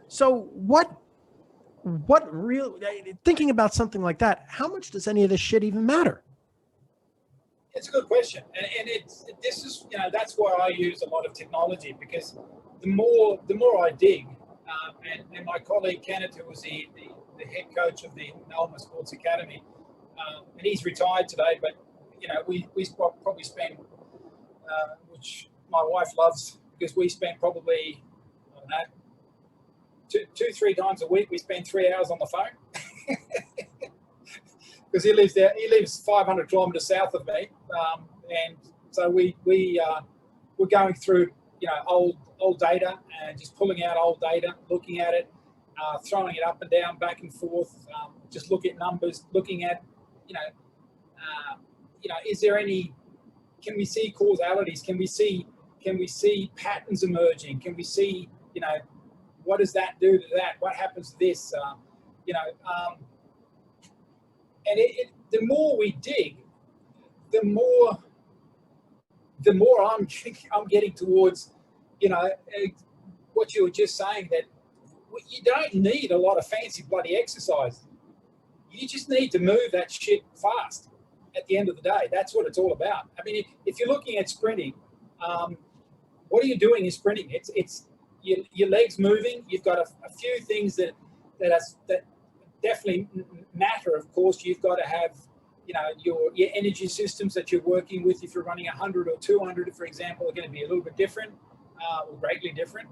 S1: what thinking about something like that, how much does any of this shit even matter?
S3: It's a good question, and this is, that's why I use a lot of technology, because the more I dig, and my colleague Kenneth, who was the head coach of the Melbourne Sports Academy, and he's retired today, but we probably spend, which my wife loves, because we spend probably, I don't know, 2-3 times a week we spend 3 hours on the phone. Because he lives 500 kilometers south of me, and so we're going through old data and just pulling out old data, looking at it, throwing it up and down, back and forth, just look at numbers, looking at is there any, can we see causalities, can we see patterns emerging, can we see what does that do to that, what happens to this, and the more we dig, the more I'm getting towards, what you were just saying, that you don't need a lot of fancy bloody exercise. You just need to move that shit fast. At the end of the day, that's what it's all about. I mean, if you're looking at sprinting, what are you doing in sprinting? It's your legs moving. You've got a few things that definitely matter. Of course, you've got to have, your energy systems that you're working with. If you're running 100 or 200, for example, are going to be a little bit different, or greatly different.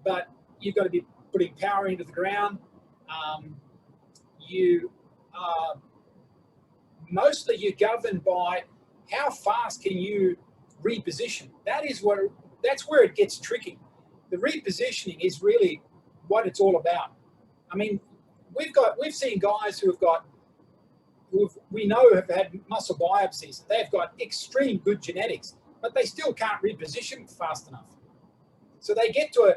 S3: But you've got to be putting power into the ground. Mostly you're governed by how fast can you reposition. That's where it gets tricky. The repositioning is really what it's all about. I mean, we've seen guys who we know have had muscle biopsies. They've got extreme good genetics, but they still can't reposition fast enough. So they get to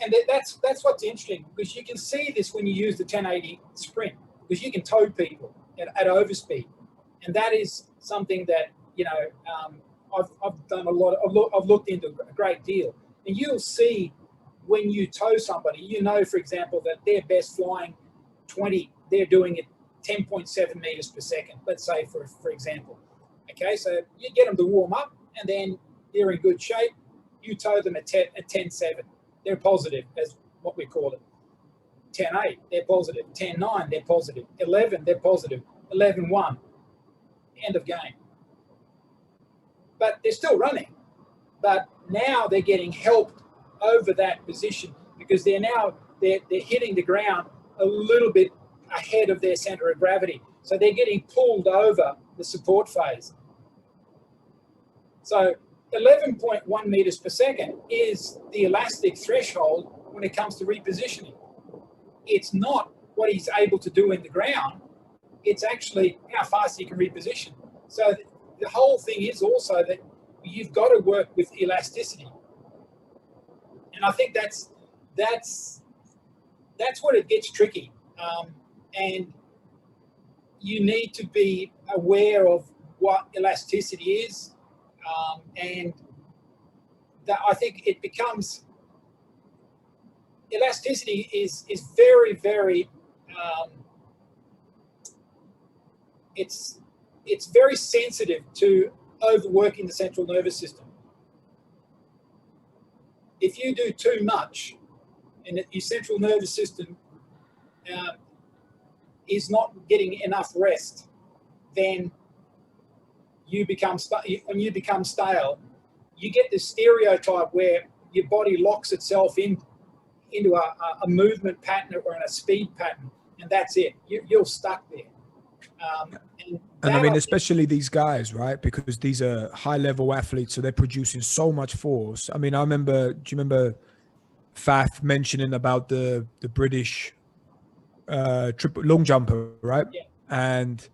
S3: and that's what's interesting, because you can see this when you use the 1080 sprint, because you can tow people at overspeed, and that is something that I've done a lot. I've looked into a great deal, and you'll see when you tow somebody, for example, that they're best flying 20, they're doing it 10.7 meters per second, let's say, for example. Okay, so you get them to warm up, and then they're in good shape. You tow them at 10.7. They're positive, as what we call it. 10.8, they're positive. 10.9, they're positive. 11, they're positive. 11.1, end of game. But they're still running. But now they're getting helped over that position, because they're hitting the ground a little bit ahead of their center of gravity. So they're getting pulled over the support phase. So 11.1 meters per second is the elastic threshold when it comes to repositioning. It's not what he's able to do in the ground. It's actually how fast he can reposition. So the whole thing is also that you've got to work with elasticity. And I think that's what it gets tricky. And you need to be aware of what elasticity is. And that I think it becomes, elasticity is very, very, it's very sensitive to overworking the central nervous system. If you do too much and your central nervous system is not getting enough rest, then you become stale. You get this stereotype where your body locks itself into a movement pattern or in a speed pattern, and that's it. You're stuck there.
S2: And I mean, especially these guys, right? Because these are high-level athletes, so they're producing so much force. I mean, do you remember Faf mentioning about the British triple long jumper, right?
S3: Yeah.
S2: And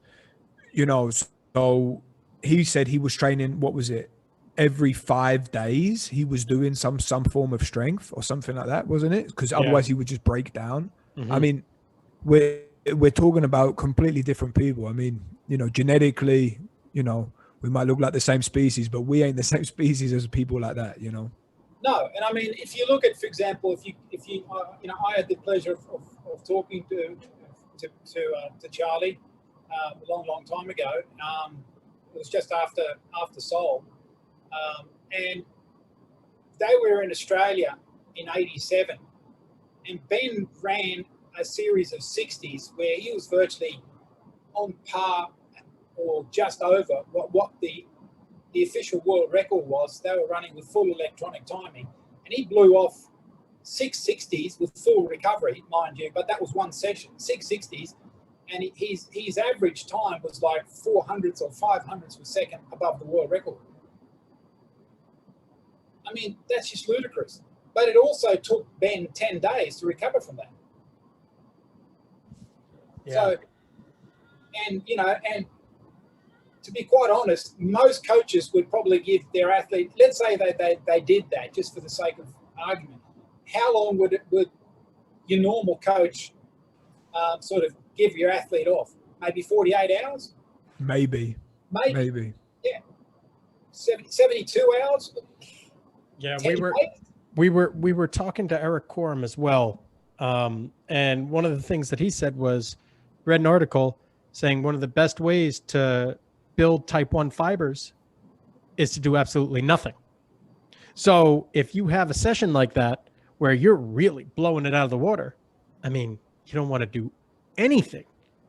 S2: so he said he was training, what was it, every 5 days he was doing some form of strength or something like that, wasn't it? Because otherwise he would just break down. Mm-hmm. I mean, we're talking about completely different people. I mean, genetically, we might look like the same species, but we ain't the same species as people like that,
S3: No, and I mean, if you look at, for example, if you I had the pleasure of talking to Charlie a long time ago. It was just after Seoul, and they were in Australia in '87, and Ben ran a series of 60s where he was virtually on par or just over what the official world record was. They were running with full electronic timing, and he blew off 660s with full recovery, mind you, but that was one session, 660s, and his average time was like 400s or 500s per second above the world record. I mean, that's just ludicrous. But it also took Ben 10 days to recover from that. Yeah. So, and to be quite honest, most coaches would probably give their athlete, let's say they did that just for the sake of argument. How long would your normal coach sort of give your athlete off? Maybe 48 hours?
S2: Maybe.
S3: Yeah. 72 hours?
S1: Yeah, we were talking to Eric Quorum as well. And one of the things that he said was, read an article saying one of the best ways to build type 1 fibers is to do absolutely nothing. So if you have a session like that where you're really blowing it out of the water, I mean, you don't want to do anything,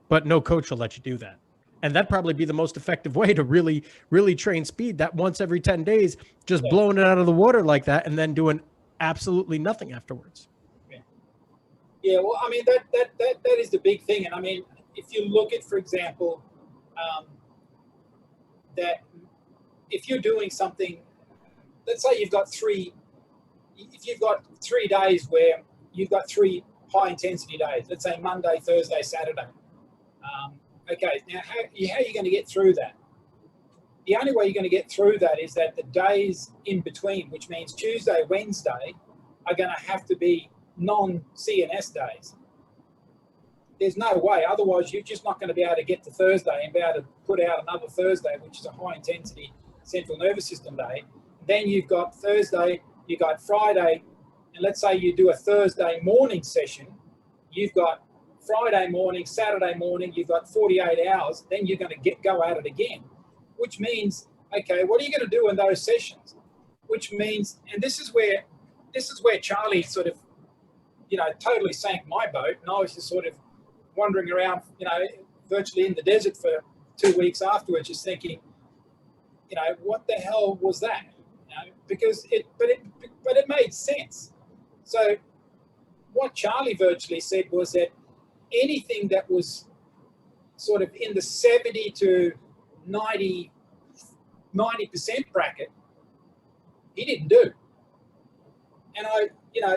S1: but no coach will let you do that. And that'd probably be the most effective way to really, really train speed, that once every 10 days, just blowing it out of the water like that and then doing absolutely nothing afterwards.
S3: Yeah, well, I mean, that is the big thing. And I mean, if you look at, for example, that if you're doing something, let's say you've got 3 days where you've got 3 high intensity days, let's say Monday, Thursday, Saturday. Okay, now how are you going to get through that? The only way you're going to get through that is that the days in between, which means Tuesday, Wednesday, are going to have to be non-CNS days. There's no way. Otherwise, you're just not going to be able to get to Thursday and be able to put out another Thursday, which is a high-intensity central nervous system day. Then you've got Thursday, you've got Friday, and let's say you do a Thursday morning session. You've got Friday morning, Saturday morning, you've got 48 hours, then you're going to go at it again, which means, okay, what are you going to do in those sessions? Which means, and this is where Charlie sort of, totally sank my boat, and I was just sort of wandering around, virtually in the desert for 2 weeks afterwards, just thinking, what the hell was that? Because it made sense. So what Charlie virtually said was that anything that was sort of in the 70 to 90% bracket, he didn't do. And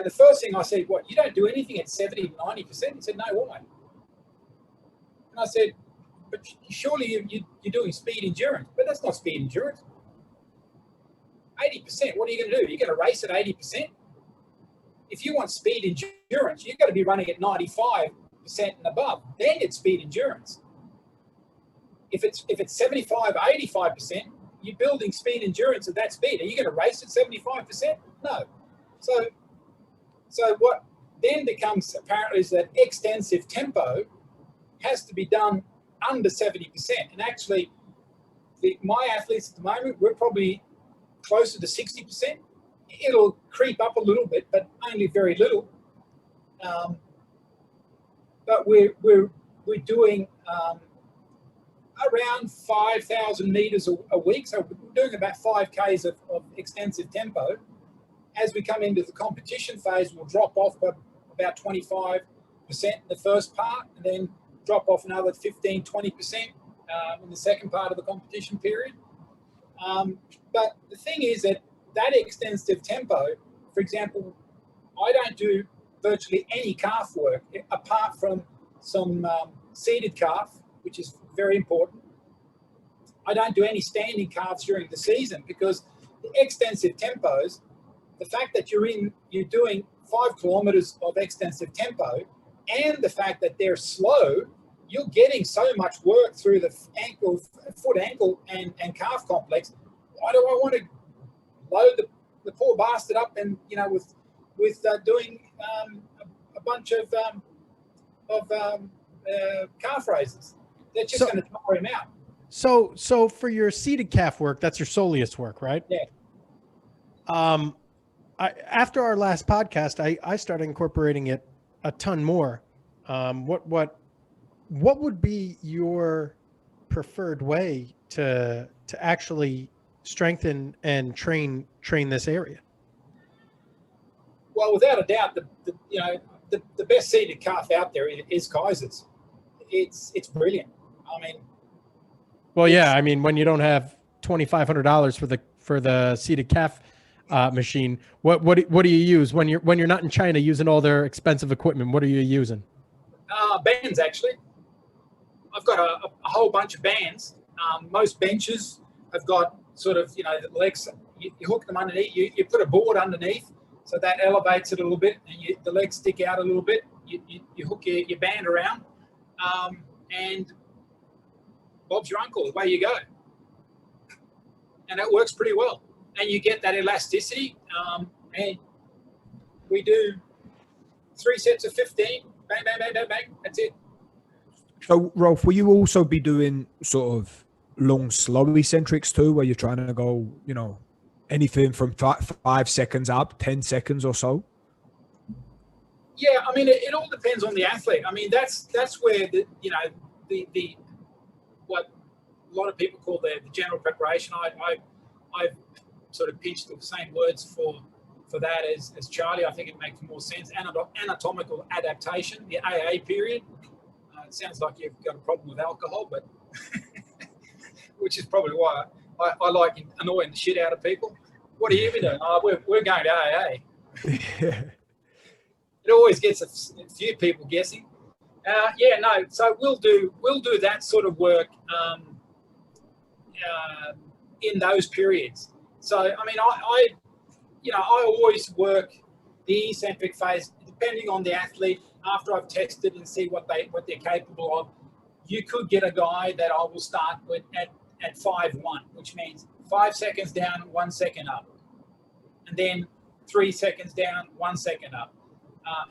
S3: the first thing I said, what, you don't do anything at 70 to 90%? He said, no, why? And I said, but surely you're doing speed endurance. But that's not speed endurance. 80%, what are you going to do? You're going to race at 80%? If you want speed endurance, you've got to be running at 95% and above. Then it's speed endurance. If it's 75, 85%, you're building speed endurance at that speed. Are you going to race at 75%? No. So what then becomes apparent is that extensive tempo has to be done under 70%. And actually, my athletes at the moment, we're probably closer to 60%. It'll creep up a little bit, but only very little. But we're doing around 5,000 meters a week. So we're doing about 5Ks of extensive tempo. As we come into the competition phase, we'll drop off by about 25% in the first part, and then drop off another 15, 20% in the second part of the competition period. But the thing is that extensive tempo, for example, I don't do virtually any calf work apart from some seated calf, which is very important. I don't do any standing calves during the season because the extensive tempos, the fact that you're doing 5 kilometers of extensive tempo, and the fact that they're slow, you're getting so much work through the foot, ankle, and calf complex. Why do I want to load the poor bastard up and with doing a bunch of calf raises. They're just going to tire him out.
S1: So for your seated calf work, that's your soleus work, right?
S3: Yeah.
S1: After our last podcast, I started incorporating it a ton more. What would be your preferred way to actually strengthen and train this area?
S3: Well, without a doubt, the best seated calf out there is Keiser's. It's brilliant. I mean,
S1: well, yeah, I mean, when you don't have $2,500 for the seated calf machine, what do you use when you're not in China using all their expensive equipment? What are you using?
S3: Bands, actually. I've got a whole bunch of bands. Most benches have got sort of, the legs. You hook them underneath. You put a board underneath, so that elevates it a little bit, and the legs stick out a little bit. You hook your band around, and Bob's your uncle. Away you go, and it works pretty well. And you get that elasticity. And we do 3 sets of 15. Bang, bang, bang, bang, bang. That's it.
S2: So, Rolf, will you also be doing sort of long, slow eccentrics too, where you're trying to go, anything from 5 seconds up, 10 seconds or so?
S3: Yeah, I mean, it all depends on the athlete. I mean, that's where the what a lot of people call the general preparation. I've sort of pitched the same words for that as Charlie. I think it makes more sense. Anatomical adaptation, the AA period. It sounds like you've got a problem with alcohol, but which is probably why I like annoying the shit out of people. What are you doing? We're going to AA. It always gets a few people guessing. So we'll do that sort of work in those periods. So I mean, I always work the eccentric phase depending on the athlete. After I've tested and see what they're capable of, you could get a guy that I will start with at 5-1, which means 5 seconds down, 1 second up, and then 3 seconds down, 1 second up,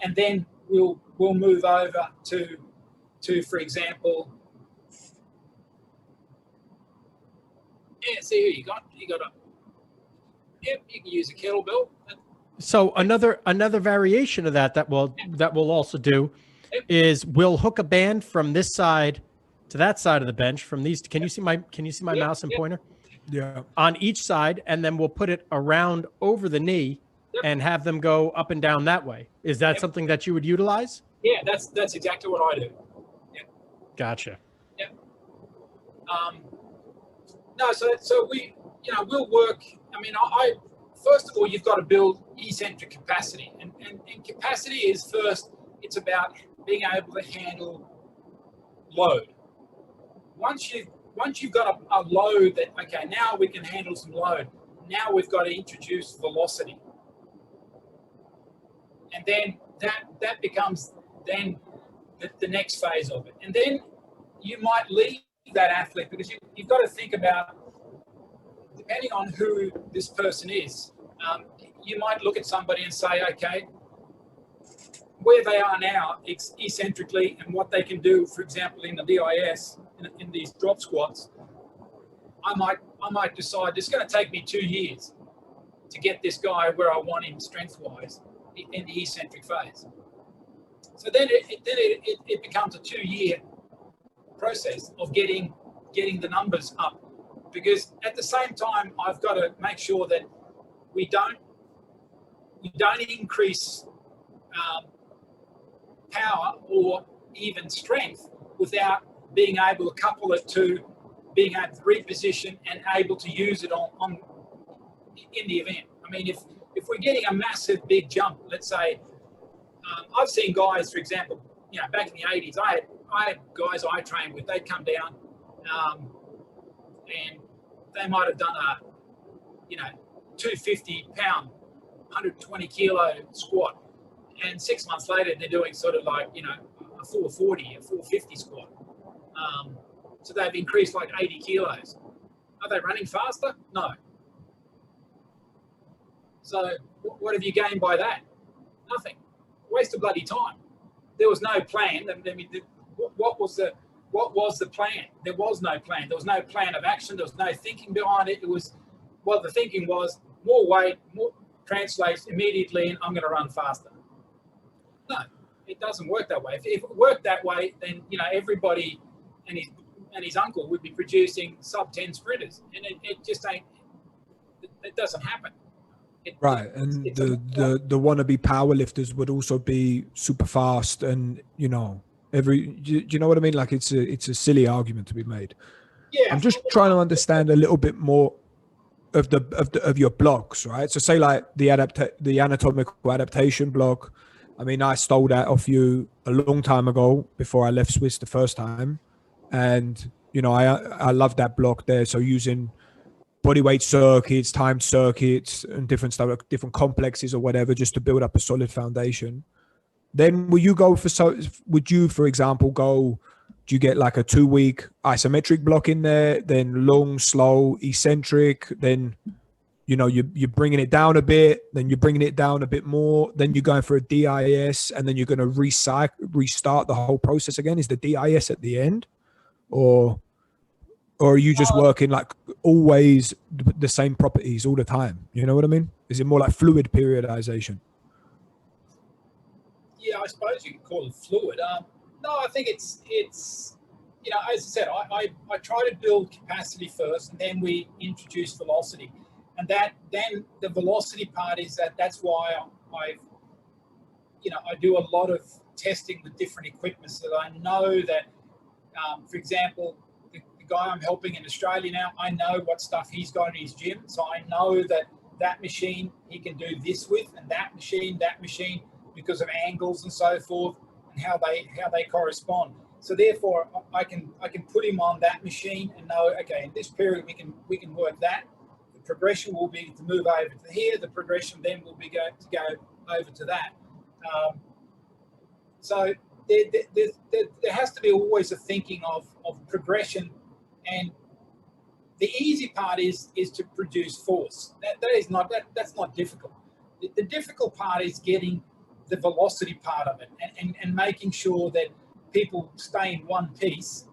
S3: and then we'll move over to for example, see here you got a. Yep, you can use a kettlebell.
S1: So another variation of that we'll also do is we'll hook a band from this side to that side of the bench from these. Can you see my mouse and pointer?
S2: Yeah.
S1: On each side, and then we'll put it around over the knee and have them go up and down that way. Is that something that you would utilize?
S3: Yeah, that's exactly what I do. Yep.
S1: Gotcha.
S3: Yep. No, so we, we'll work. I mean, first of all, you've got to build eccentric capacity, and capacity is first. It's about being able to handle load. Once you've got a load that, okay, now we can handle some load. Now we've got to introduce velocity, and then that becomes then the next phase of it. And then you might leave that athlete because you've got to think about, depending on who this person is, you might look at somebody and say, okay, where they are now eccentrically and what they can do, for example, in the DIS, in these drop squats, I might decide it's going to take me 2 years to get this guy where I want him strength-wise in the eccentric phase. So then it becomes a 2-year process of getting the numbers up, because at the same time I've got to make sure that we don't increase power or even strength without being able to couple it to being able to reposition and able to use it on in the event. I mean, if we're getting a massive big jump, let's say, I've seen guys, for example, back in the 80s, I had guys I trained with, they'd come down and they might have done a 250-pound, 120 kilo squat, and 6 months later they're doing sort of like a 440, a 450 squat. So they've increased like 80 kilos. Are they running faster? No. So what have you gained by that? Nothing. Waste of bloody time. there was no plan. I mean, what was the plan? There was no plan. There was no plan of action. There was no thinking behind it. It was, well, the thinking was more weight, more translates immediately, and I'm going to run faster. No, it doesn't work that way. If it worked that way, then, you know, everybody and his uncle would be producing sub-10 sprinters, and it just ain't. It doesn't happen.
S2: Right, and the wannabe powerlifters would also be super fast, and you know, do you know what I mean? Like it's a silly argument to be made.
S3: Yeah,
S2: I'm just trying to understand a little bit more of your blocks, right? So say like the anatomical adaptation block. I mean, I stole that off you a long time ago before I left Swiss the first time, and you know, I love that block there. So using bodyweight circuits, timed circuits, and different stuff, different complexes or whatever, just to build up a solid foundation. Then would you, for example, do you get like a 2-week isometric block in there, then long, slow, eccentric, then, you know, you're bringing it down a bit, then you're bringing it down a bit more, then you're going for a DIS, and then you're going to restart the whole process again? Is the DIS at the end? Or are you just working like always the same properties all the time? You know what I mean? Is it more like fluid periodization?
S3: Yeah, I suppose you could call it fluid. No, I think it's you know, as I said, I try to build capacity first, and then we introduce velocity, and then the velocity part is that's why I do a lot of testing with different equipment, so that I know that, for example, the guy I'm helping in Australia now, I know what stuff he's got in his gym, so I know that machine he can do this with, and that machine, because of angles and so forth, and how they correspond. So therefore, I can put him on that machine and know, okay, in this period we can work that. The progression will be to move over to here. The progression then will be to go over to that. So there has to be always a thinking of progression, and the easy part is to produce force. That's not difficult. The difficult part is getting the velocity part of it, and making sure that people stay in one piece,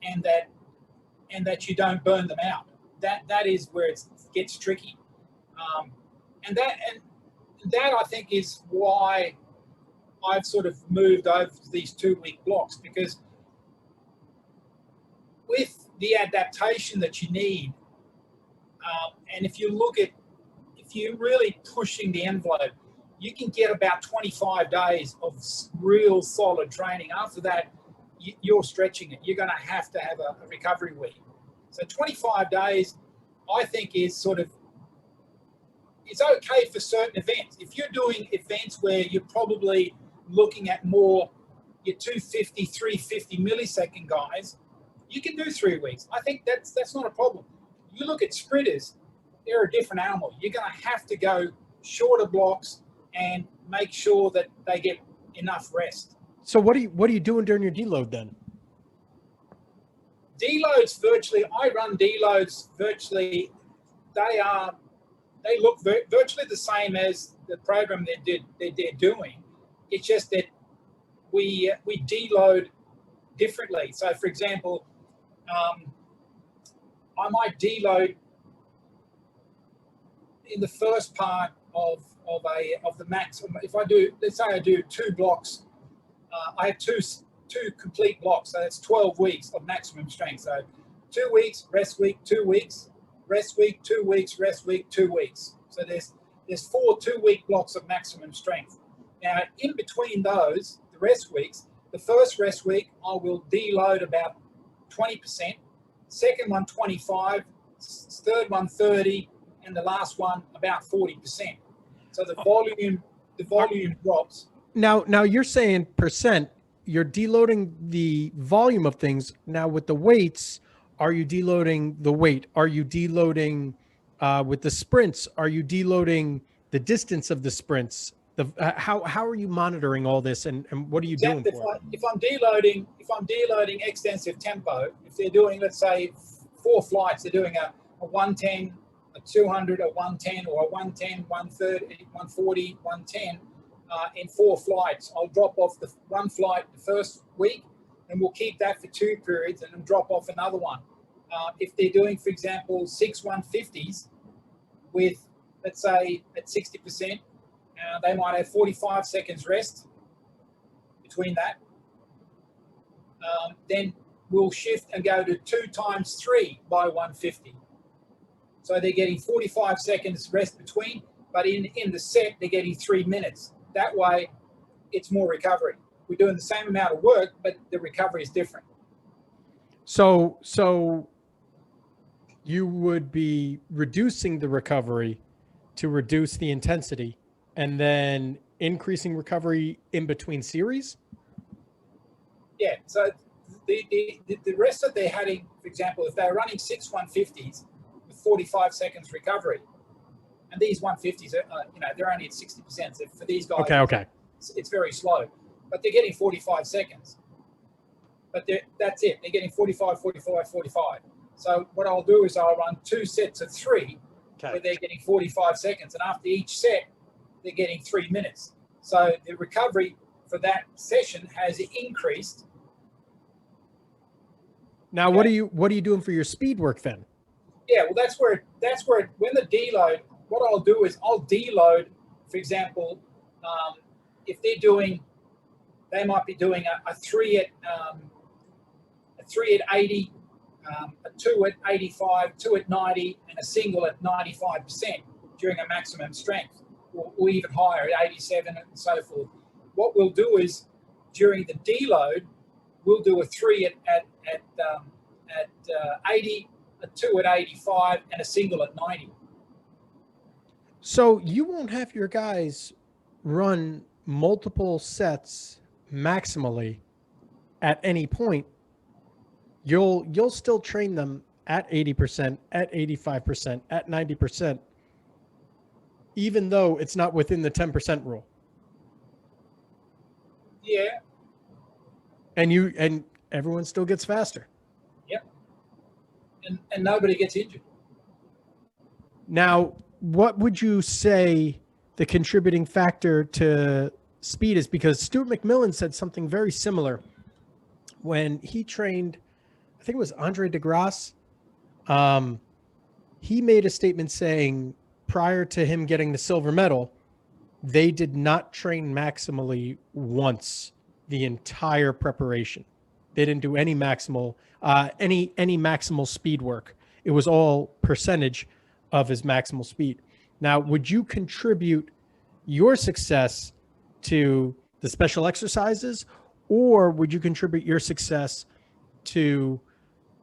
S3: and that you don't burn them out. That is where it gets tricky, and that I think is why I've sort of moved over to these 2-week blocks, because with the adaptation that you need, and if you're really pushing the envelope, you can get about 25 days of real solid training. After that, you're stretching it. You're going to have a recovery week. So 25 days, I think, is sort of, it's okay for certain events. If you're doing events where you're probably looking at more your 250, 350 millisecond guys, you can do 3 weeks. I think that's not a problem. You look at sprinters, they're a different animal. You're going to have to go shorter blocks and make sure that they get enough rest.
S1: So what are you doing during your deload then?
S3: Deloads virtually, I run deloads virtually. They look virtually the same as the program they're doing. It's just that we deload differently. So, for example, I might deload in the first part of the max. If I do, let's say I do 2 blocks, I have two complete blocks, so that's 12 weeks of maximum strength. So 2 weeks, rest week, 2 weeks, rest week, 2 weeks, rest week, 2 weeks. So there's 4 2-week blocks of maximum strength. Now, in between those, the rest weeks, the first rest week, I will deload about 20%, second one 25, third one 30, and the last one about 40%. So the volume drops.
S1: Now you're saying percent, you're deloading the volume of things. Now with the weights, are you deloading the weight? Are you deloading with the sprints? Are you deloading the distance of the sprints? How are you monitoring all this, and what are you doing for it?
S3: If I'm deloading extensive tempo, if they're doing, let's say, 4 flights, they're doing a 110, a 200, a 110, or a 110, 130, 140, 110. in 4 flights. I'll drop off the one flight the first week, and we'll keep that for 2 periods and then drop off another one. If they're doing, for example, 6 150s with, let's say, at 60%, they might have 45 seconds rest between that. Then we'll shift and go to 2 times 3 by 150. So they're getting 45 seconds rest between, but in the set, they're getting 3 minutes. That way, it's more recovery. We're doing the same amount of work, but the recovery is different.
S1: So you would be reducing the recovery to reduce the intensity and then increasing recovery in between series?
S3: Yeah, so the rest that they're having, for example, if they're running 6 150s with 45 seconds recovery, and these 150s, they're only at 60%. So for these guys,
S1: okay,
S3: it's very slow, but they're getting 45 seconds. But that's it. They're getting 45, 45, 45. So what I'll do is I'll run 2 sets of 3 where they're getting 45 seconds. And after each set, they're getting 3 minutes. So the recovery for that session has increased.
S1: Now, what are you doing for your speed work then?
S3: Yeah, well, that's where when the deload, what I'll do is I'll deload, for example, if they're doing, they might be doing a 3 at 80, a 2 at 85, 2 at 90, and a single at 95% during a maximum strength, or even higher at 87 and so forth. What we'll do is during the deload, we'll do a 3 at 80, a 2 at 85, and a single at 90.
S1: So you won't have your guys run multiple sets maximally at any point. You'll still train them at 80%, at 85%, at 90%, even though it's not within the 10% rule.
S3: Yeah.
S1: And everyone still gets faster.
S3: Yep. And nobody gets injured.
S1: Now, what would you say the contributing factor to speed is? Because Stuart McMillan said something very similar when he trained, I think it was Andre DeGrasse. He made a statement saying prior to him getting the silver medal, they did not train maximally once the entire preparation. They didn't do any maximal, any maximal speed work. It was all percentage of his maximal speed. Now, would you contribute your success to the special exercises, or would you contribute your success to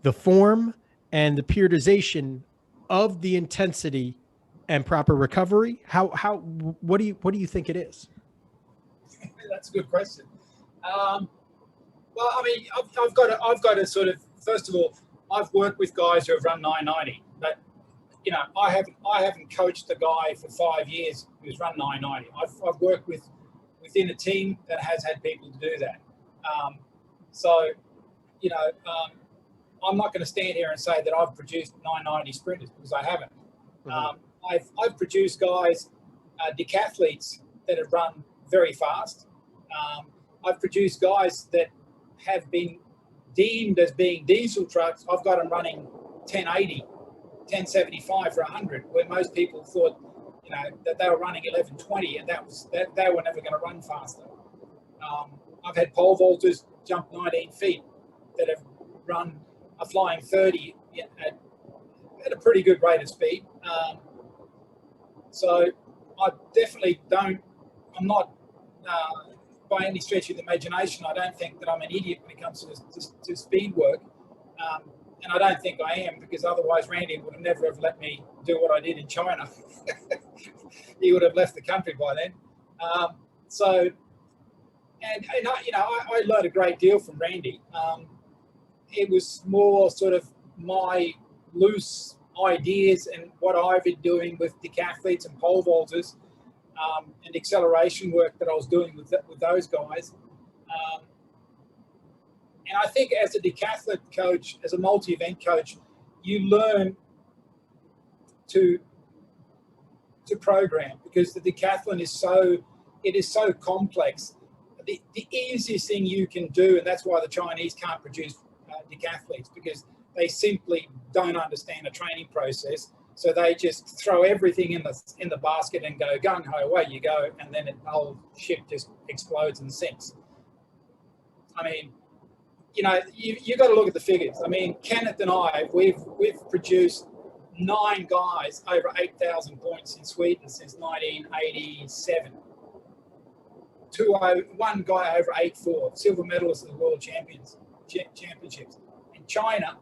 S1: the form and the periodization of the intensity and proper recovery? What do you think it is?
S3: That's a good question. Well, I mean, I've got to sort of, first of all, I've worked with guys who have run 990, but I haven't coached a guy for 5 years who's run 990. I've worked within a team that has had people to do that. I'm not going to stand here and say that I've produced 990 sprinters, because I haven't. I've produced guys, decathletes that have run very fast. I've produced guys that have been deemed as being diesel trucks. I've got them running 1080, 1075 for 100, where most people thought, that they were running 1120, and that they were never going to run faster. I've had pole vaulters jump 19 feet that have run a flying 30 at a pretty good rate of speed. So I definitely I'm not, by any stretch of the imagination, I don't think that I'm an idiot when it comes to speed work. And I don't think I am, because otherwise Randy would have never have let me do what I did in China. He would have left the country by then. I learned a great deal from Randy. It was more sort of my loose ideas and what I've been doing with decathletes and pole vaulters, and acceleration work that I was doing with those guys. And I think as a decathlete coach, as a multi-event coach, you learn to program, because the decathlon is so it is so complex. The easiest thing you can do, and that's why the Chinese can't produce decathletes, because they simply don't understand the training process. So they just throw everything in the basket and go gung ho, away you go, and then the whole ship just explodes and sinks. I mean, you know, you got to look at the figures. I mean, Kenneth and I, we've produced 9 guys over 8,000 points in Sweden since 1987. 1 guy over 8.4, silver medalist of the world championships. In China,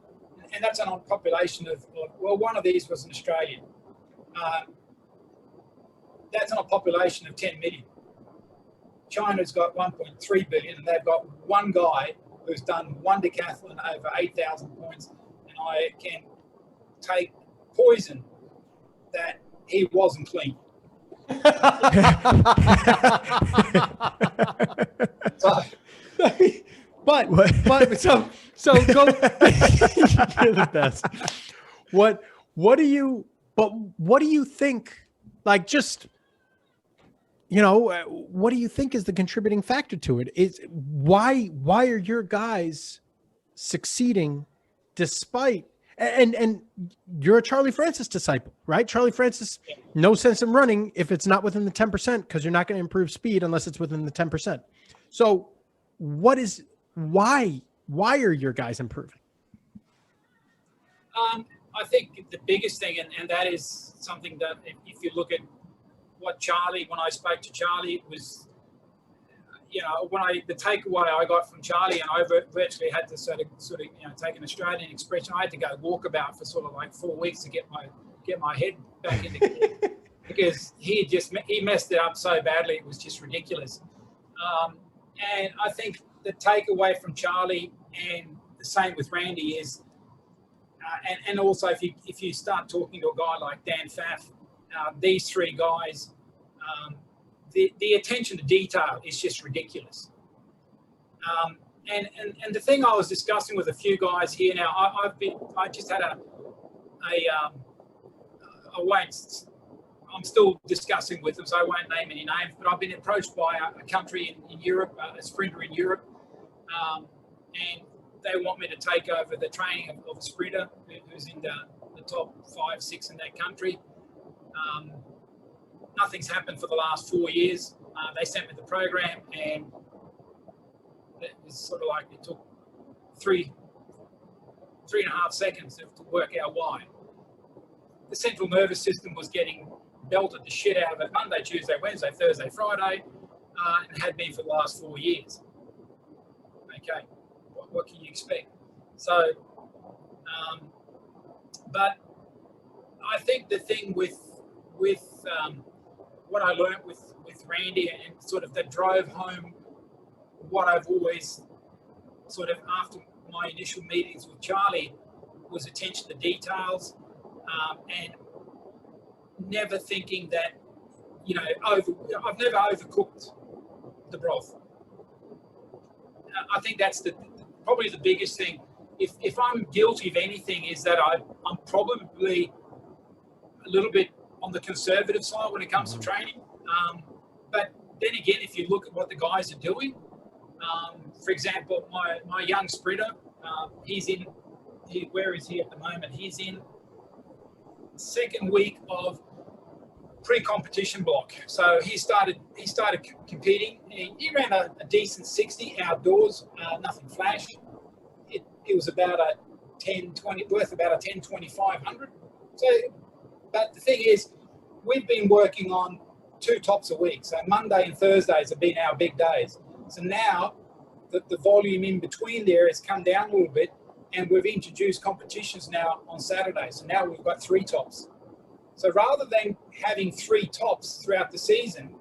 S3: and that's on a population of, well, one of these was an Australian. That's on a population of 10 million. China's got 1.3 billion, and they've got 1 guy who's done 1 decathlon over 8,000 points, and I can take poison that he wasn't clean. So,
S1: but so go. You're the best. What do you think? Like, just, you know, what do you think is the contributing factor to it? Is why are your guys succeeding despite? And you're a Charlie Francis disciple, right? Charlie Francis, no sense in running if it's not within the 10%, because you're not going to improve speed unless it's within the 10%. So why are your guys improving?
S3: I think the biggest thing, and that is something that if you look at what Charlie, when I spoke to Charlie, it was, you know, the takeaway I got from Charlie, and I virtually had to sort of, you know, take an Australian expression. I had to go walkabout for sort of like 4 weeks to get my head back into gear, because he messed it up so badly. It was just ridiculous. And I think the takeaway from Charlie, and the same with Randy, is, and also if you start talking to a guy like Dan Pfaff, these 3 guys, the attention to detail is just ridiculous. And the thing I was discussing with a few guys here now, I just had I'm still discussing with them, so I won't name any names, but I've been approached by a country in Europe, a sprinter in Europe, and they want me to take over the training of a sprinter who's in the top 5, 6 in that country. Nothing's happened for the last 4 years. They sent me the program, and it was sort of like it took 3.5 seconds to work out why. The central nervous system was getting belted the shit out of it Monday, Tuesday, Wednesday, Thursday, Friday, and had been for the last 4 years. Okay, what can you expect? So, but I think the thing with what I learned with Randy, and sort of that drove home what I've always sort of, after my initial meetings with Charlie, was attention to details, and never thinking that, you know, I've never overcooked the broth. I think that's probably the biggest thing. If I'm guilty of anything, is that I'm probably a little bit on the conservative side when it comes to training. But then again, if you look at what the guys are doing, for example, my young sprinter, where is he at the moment? He's in the 2nd week of pre-competition block. So he started competing. He ran a decent 60 outdoors, nothing flash. It was about a 10-20, worth about a 10-2500. So, but the thing is, we've been working on 2 tops a week. So Monday and Thursdays have been our big days. So now the volume in between there has come down a little bit, and we've introduced competitions now on Saturday. So now we've got 3 tops. So rather than having 3 tops throughout the season,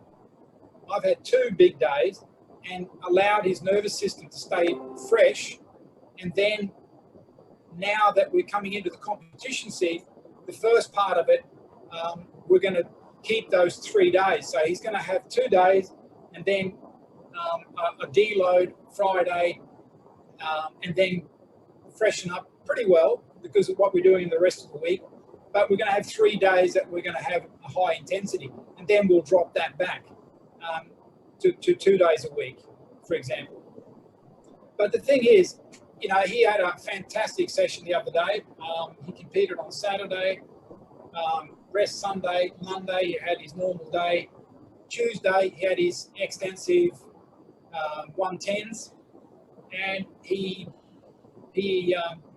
S3: I've had 2 big days and allowed his nervous system to stay fresh. And then now that we're coming into the competition season, the first part of it, we're going to keep those 3 days. So he's going to have 2 days, and then a deload Friday, and then freshen up pretty well because of what we're doing in the rest of the week. But we're going to have 3 days that we're going to have a high intensity, and then we'll drop that back. to 2 days a week, for example. But the thing is, you know, he had a fantastic session the other day. He competed on Saturday, rest Sunday, Monday he had his normal day. Tuesday he had his extensive 110s, and he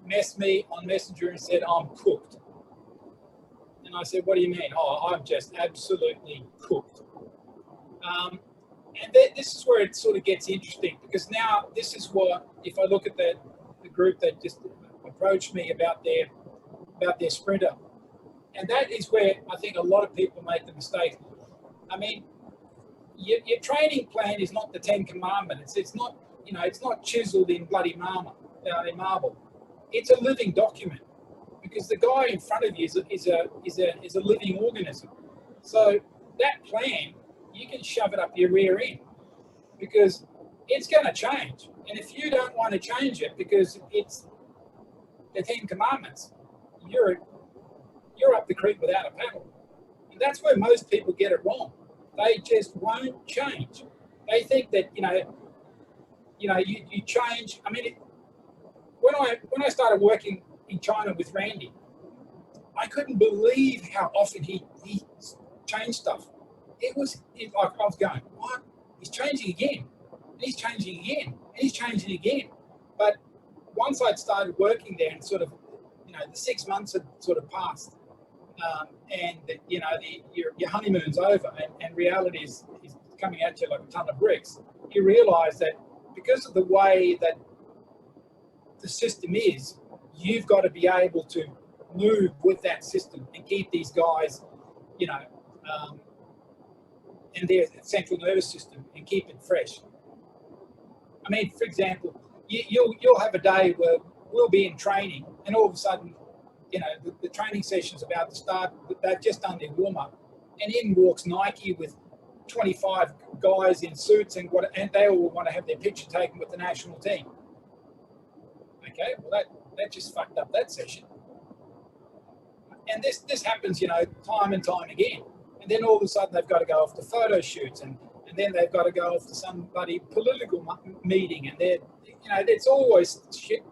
S3: messaged me on Messenger and said, "I'm cooked." And I said, "What do you mean?" "Oh, I'm just absolutely cooked." And this is where it sort of gets interesting, because now this is what, if I look at the group that just approached me about their sprinter, and that is where I think a lot of people make the mistake. I mean, your training plan is not the 10 Commandments. It's not, you know, it's not chiseled in bloody marble. It's a living document, because the guy in front of you is a living organism. So that plan, you can shove it up your rear end, because it's going to change. And if you don't want to change it because it's the 10 Commandments, you're up the creek without a paddle. And that's where most people get it wrong. They just won't change. They think that, you change. I mean, when I started working in China with Randy, I couldn't believe how often he changed stuff. It was like I was going, what? He's changing again, and he's changing again, and he's changing again. But once I'd started working there, and sort of, you know, the 6 months had sort of passed, and your honeymoon's over, and reality is coming at you like a ton of bricks. You realise that because of the way that the system is, you've got to be able to move with that system and keep these guys, you know, and their central nervous system, and keep it fresh. I mean, for example, you'll have a day where we'll be in training, and all of a sudden, you know, the training session's about to start. They've just done their warm up, and in walks Nike with 25 guys in suits, and they all want to have their picture taken with the national team. Okay, well that just fucked up that session. And this happens, you know, time and time again. And then all of a sudden they've got to go off to photo shoots, and then they've got to go off to some bloody political meeting, and it's always shit.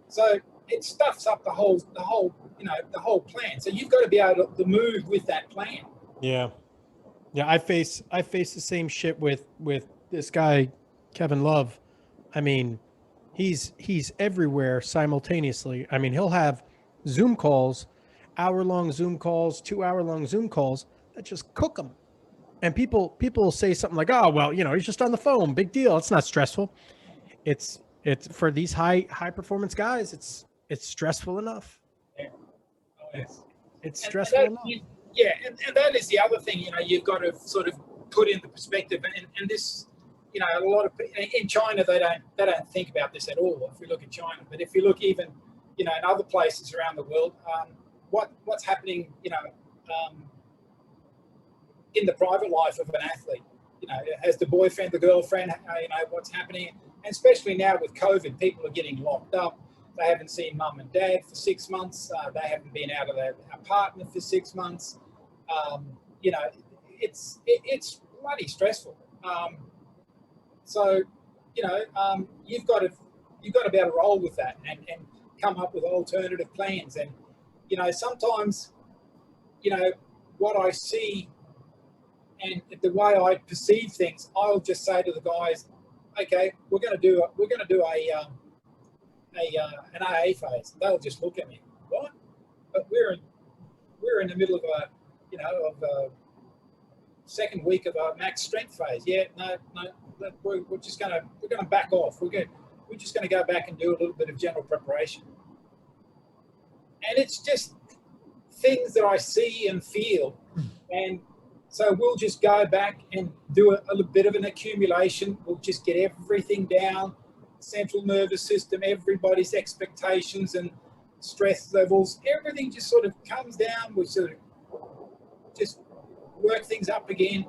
S3: So it stuffs up the whole plan. So you've got to be able to move with that plan.
S1: Yeah. I face the same shit with this guy, Kevin Love. I mean, he's everywhere simultaneously. I mean, he'll have Zoom calls, hour-long Zoom calls, 2-hour-long Zoom calls that just cook him. And people will say something like, "Oh, well, you know, he's just on the phone. Big deal. It's not stressful." It's for these high performance guys. It's stressful enough.
S3: Yeah. Oh, yes.
S1: It's stressful enough.
S3: Yeah, and that is the other thing. You know, you've got to sort of put in the perspective, and this, you know, a lot of in China they don't think about this at all. If we look at China, but if you look even, you know, in other places around the world, what's happening, you know, in the private life of an athlete, you know, has the boyfriend, the girlfriend, you know, what's happening, and especially now with COVID, people are getting locked up. They haven't seen mum and dad for 6 months. They haven't been out of their apartment for 6 months. You know, it's bloody stressful. So, you know, you've got to be able to roll with that and come up with alternative plans. And, you know, sometimes, you know, what I see and the way I perceive things, I'll just say to the guys, "Okay, we're going to do an AA phase." They'll just look at me, "What?" But we're in the middle of a second week of our max strength phase. Yeah, no, we're going to back off. We're just going to go back and do a little bit of general preparation. And it's just things that I see and feel, and so we'll just go back and do a little bit of an accumulation. We'll just get everything down, central nervous system, everybody's expectations and stress levels, everything just sort of comes down. We sort of just work things up again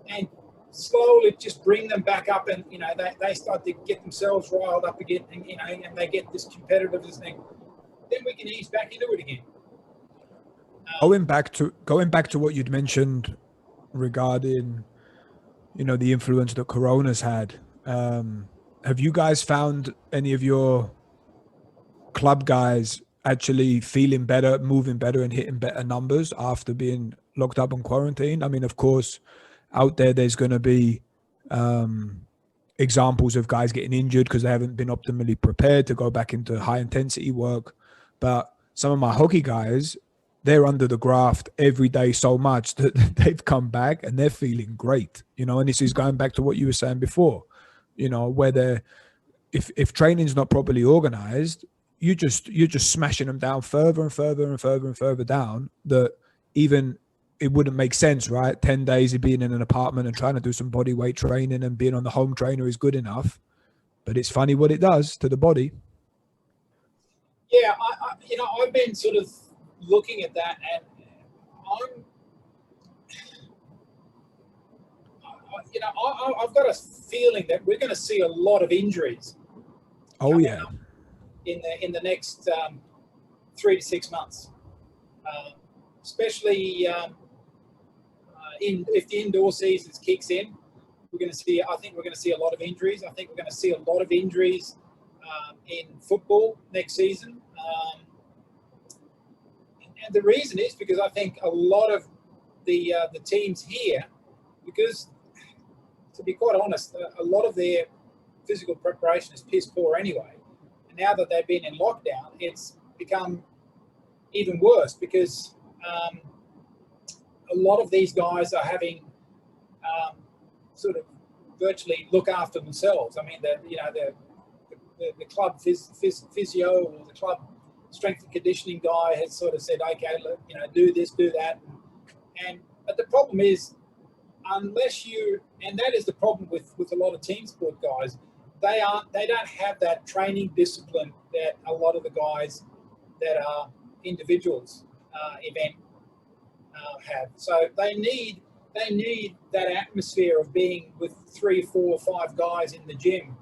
S3: and slowly just bring them back up, and, you know, they start to get themselves riled up again, and, you know, and they get this competitiveness thing. Then we can ease back into it again.
S2: Going back to what you'd mentioned regarding you know, the influence that Corona's had. Have you guys found any of your club guys actually feeling better, moving better, and hitting better numbers after being locked up on quarantine? I mean, of course, out there's going to be examples of guys getting injured because they haven't been optimally prepared to go back into high intensity work. But some of my hockey guys, they're under the graft every day so much that they've come back and they're feeling great, you know. And this is going back to what you were saying before, you know, where they're, if training's not properly organized, you're just smashing them down further and further and further and further down, that even it wouldn't make sense, right? 10 days of being in an apartment and trying to do some body weight training and being on the home trainer is good enough. But it's funny what it does to the body.
S3: Yeah, you know, I've been sort of looking at that, and I've got a feeling that we're going to see a lot of injuries.
S2: Oh yeah.
S3: In the next 3 to 6 months, especially if the indoor season kicks in, we're going to see. I think we're going to see a lot of injuries. I think we're going to see a lot of injuries in football next season, and the reason is because I think a lot of the teams here, because to be quite honest, a lot of their physical preparation is piss poor anyway. And now that they've been in lockdown, it's become even worse because a lot of these guys are having sort of virtually look after themselves. I mean, the club physio or the club strength and conditioning guy has sort of said, okay, look, you know, do this, do that, but the problem is, unless you, and that is the problem with a lot of team sport guys, they don't have that training discipline that a lot of the guys that are individuals event have. So they need that atmosphere of being with 3, 4, 5 guys in the gym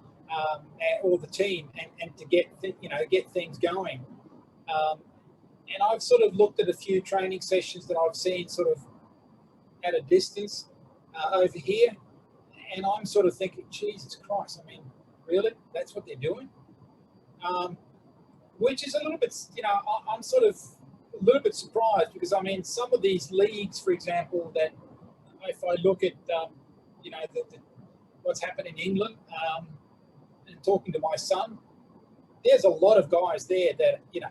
S3: or the team, and to get things going. And I've sort of looked at a few training sessions that I've seen sort of at a distance over here, and I'm sort of thinking, Jesus Christ, I mean, really? That's what they're doing? Which is a little bit, you know, I'm sort of a little bit surprised, because, I mean, some of these leagues, for example, that if I look at, you know, what's happened in England, and talking to my son, there's a lot of guys there that, you know,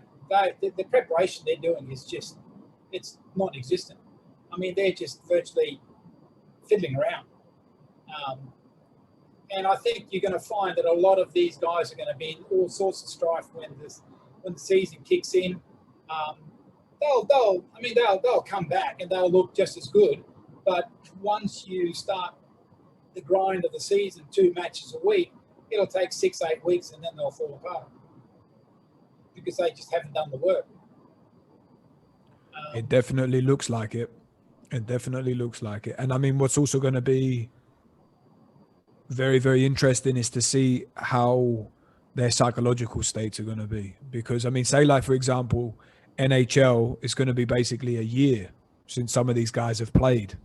S3: the preparation they're doing is just, it's non-existent. I mean, they're just virtually fiddling around. And I think you're going to find that a lot of these guys are going to be in all sorts of strife when the season kicks in. They'll come back and they'll look just as good. But once you start the grind of the season, 2 matches a week, it'll take 6-8 weeks, and then they'll fall apart because they just haven't done the work.
S2: It definitely looks like it. It definitely looks like it. And I mean, what's also going to be very, very interesting is to see how their psychological states are going to be. Because, I mean, say like, for example, NHL is going to be basically a year since some of these guys have played,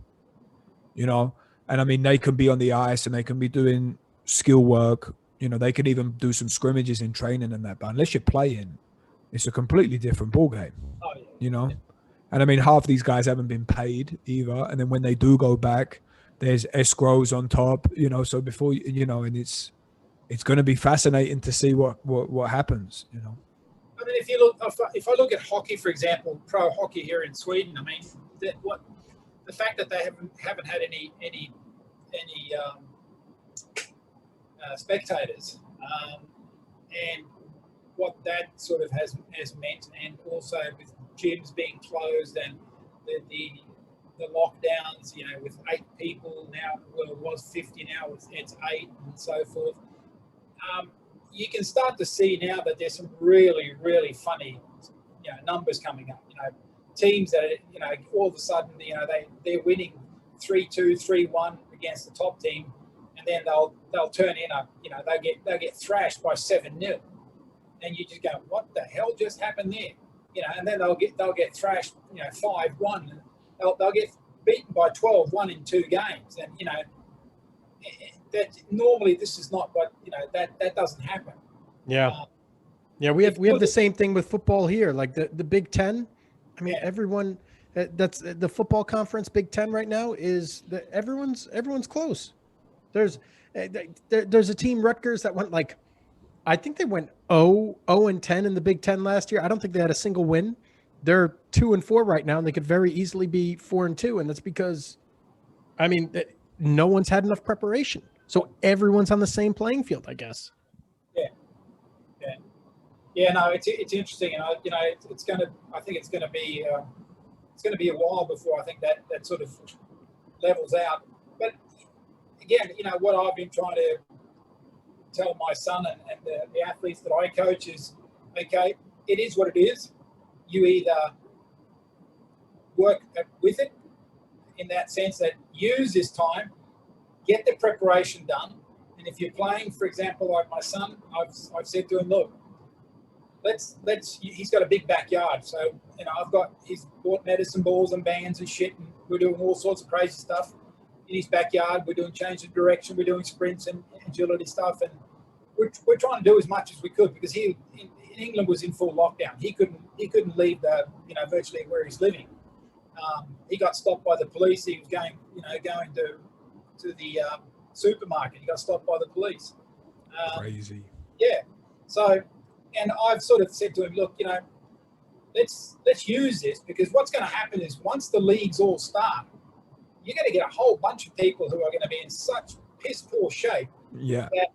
S2: you know? And I mean, they can be on the ice and they can be doing skill work. You know, they could even do some scrimmages in training and that. But unless you're playing, it's a completely different ballgame, you know? Yeah. And I mean, half these guys haven't been paid either. And then when they do go back, there's escrows on top, you know, so before, you know, and it's going to be fascinating to see what happens, you know.
S3: I mean, if I look at hockey, for example, pro hockey here in Sweden, I mean, the fact that they haven't had any spectators, and what that sort of has meant, and also with gyms being closed and the lockdowns, you know, with 8 people now, well, it was 50, now it's 8 and so forth. You can start to see now that there's some really, really funny, you know, numbers coming up. You know, teams that, you know, all of a sudden, you know, they're winning 3-2, 3-1 against the top team, and then they'll turn in you know, they'll get thrashed by 7-0, and you just go, what the hell just happened there? You know, and then they'll get thrashed, you know, 5-1. They'll get beaten by 12-1 in 2 games, and you know, that normally this is not what, that doesn't happen.
S1: Yeah. Yeah, we have the same thing with football here. Like the Big Ten. I mean, everyone that's the football conference. Big Ten right now is everyone's close. There's a team, Rutgers, that went like, I think they went 0-10 in the Big Ten last year. I don't think they had a single win. They're 2-4 right now, and they could very easily be 4-2, and that's because, I mean, no one's had enough preparation. So everyone's on the same playing field, I guess.
S3: Yeah, no, it's interesting, and I think it's going to be a while before I think that sort of levels out. But again, what I've been trying to tell my son and the athletes that I coach is, okay, it is what it is. You either work with it in that sense that use this time, get the preparation done, and if you're playing, for example, like my son, I've said to him, look, he's got a big backyard, so he's bought medicine balls and bands and shit, and we're doing all sorts of crazy stuff in his backyard. We're doing change of direction, we're doing sprints and agility stuff, and we're trying to do as much as we could, because he in England was in full lockdown. He couldn't leave virtually where he's living. He got stopped by the police. He was going to the supermarket. He got stopped by the police.
S2: Crazy.
S3: Yeah. So. And I've sort of said to him, look, let's use this, because what's going to happen is once the leagues all start, you're going to get a whole bunch of people who are going to be in such piss poor shape.
S2: Yeah.
S3: That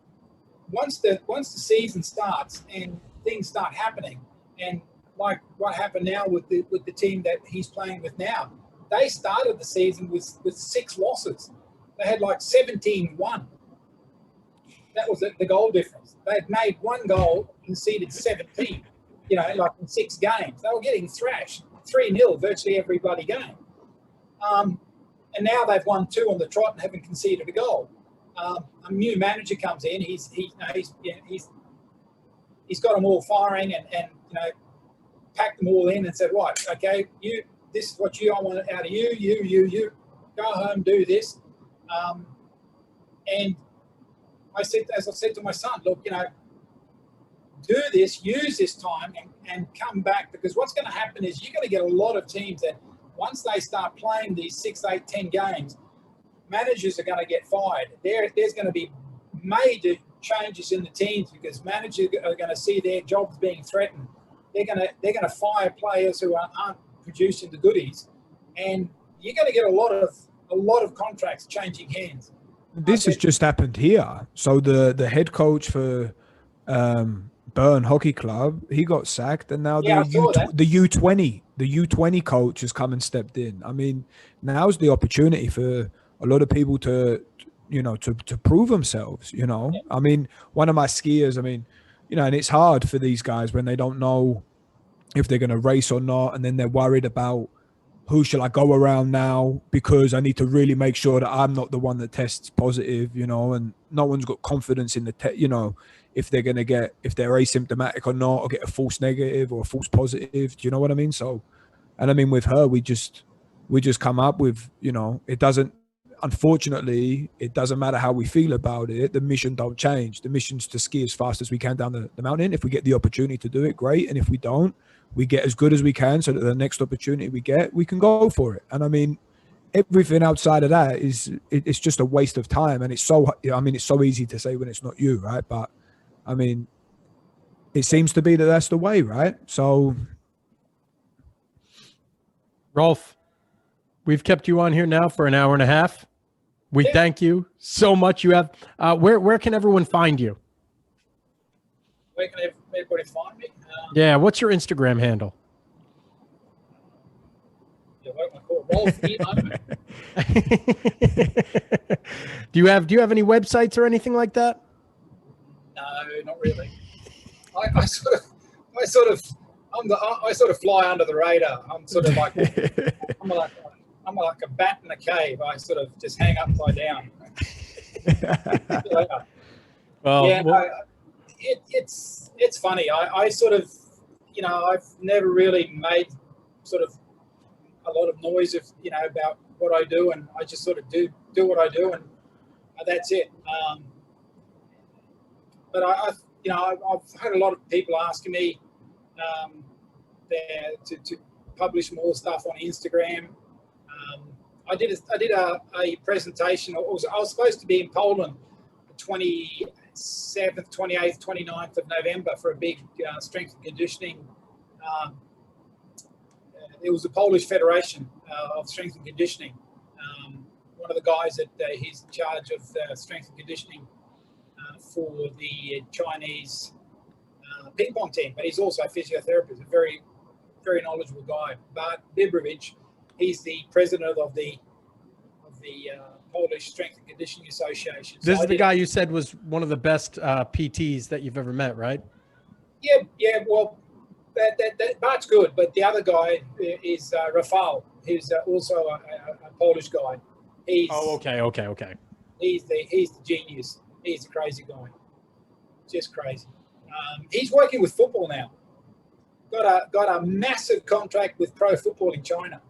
S3: once the season starts and things start happening, and like what happened now with the team that he's playing with now, they started the season with 6 losses. They had like 17-1. That was the goal difference. They had made 1 goal, conceded 17, like in 6 games. They were getting thrashed 3-0 virtually every bloody game. And now they've won 2 on the trot and haven't conceded a goal. A new manager comes in. He's got them all firing and packed them all in and said, right, okay, this is what I want out of you. Go home, do this. And as I said to my son, look, do this, use this time and come back, because what's going to happen is you're going to get a lot of teams that once they start playing these 6, 8, 10 games, managers are going to get fired. There's going to be major changes in the teams, because managers are going to see their jobs being threatened. They're going to fire players who aren't producing the goodies, and you're going to get a lot of contracts changing hands.
S2: This has just happened here. So the head coach for Bern Hockey Club, he got sacked, and now the U20 coach has come and stepped in. I mean, now's the opportunity for a lot of people to prove themselves.
S3: Yeah.
S2: I mean, one of my skiers, and it's hard for these guys when they don't know if they're going to race or not, and then they're worried about who shall I go around now, because I need to really make sure that I'm not the one that tests positive, and no one's got confidence in if they're asymptomatic or not, or get a false negative or a false positive. Do you know what I mean? So, and I mean, with her, we just come up with, unfortunately, it doesn't matter how we feel about it. The mission don't change. The mission's to ski as fast as we can down the mountain. If we get the opportunity to do it, great. And if we don't, we get as good as we can, so that the next opportunity we get, we can go for it. And I mean, everything outside of that it's just a waste of time. And it's so easy to say when it's not you, right? But I mean, it seems to be that that's the way, right? So,
S1: Rolf, we've kept you on here now for an hour and a half. We thank you so much. You have where can everyone find you?
S3: Where can everybody find me?
S1: Yeah, what's your Instagram handle?
S3: Yeah, what am I called? Rolf Ohman.
S1: Do you have any websites or anything like that?
S3: No, not really. I sort of fly under the radar. I'm sort of like I'm like a bat in a cave. I sort of just hang upside down. It's funny. I sort of, I've never really made sort of a lot of noise about what I do, and I just sort of do what I do, and That's it. But I've had a lot of people asking me to publish more stuff on Instagram. I did a presentation. I was supposed to be in Poland the 27th, 28th, 29th of November for a big strength and conditioning. It was the Polish Federation of Strength and Conditioning. One of the guys that he's in charge of strength and conditioning for the Chinese ping pong team, but he's also a physiotherapist, a very, very knowledgeable guy. But Bibrovich, he's the president of the Polish Strength and Conditioning Association.
S1: This is the guy you said was one of the best PTs that you've ever met, right?
S3: Yeah. Well, Bart's good, but the other guy is Rafał. He's also a Polish guy.
S1: Okay.
S3: He's the genius. He's a crazy guy. Just crazy. He's working with football now. Got a massive contract with pro football in China.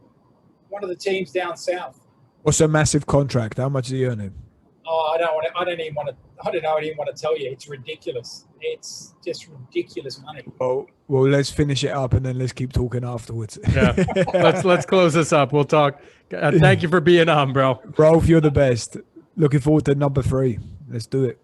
S3: One of the teams down south.
S2: What's a massive contract? How much are you earning?
S3: Oh, I don't even want to tell you. It's ridiculous. It's just ridiculous money.
S2: Oh, well, let's finish it up and then let's keep talking afterwards.
S1: Yeah. let's close this up. We'll talk. Thank you for being on, bro.
S2: Rolf, you're the best. Looking forward to number 3. Let's do it.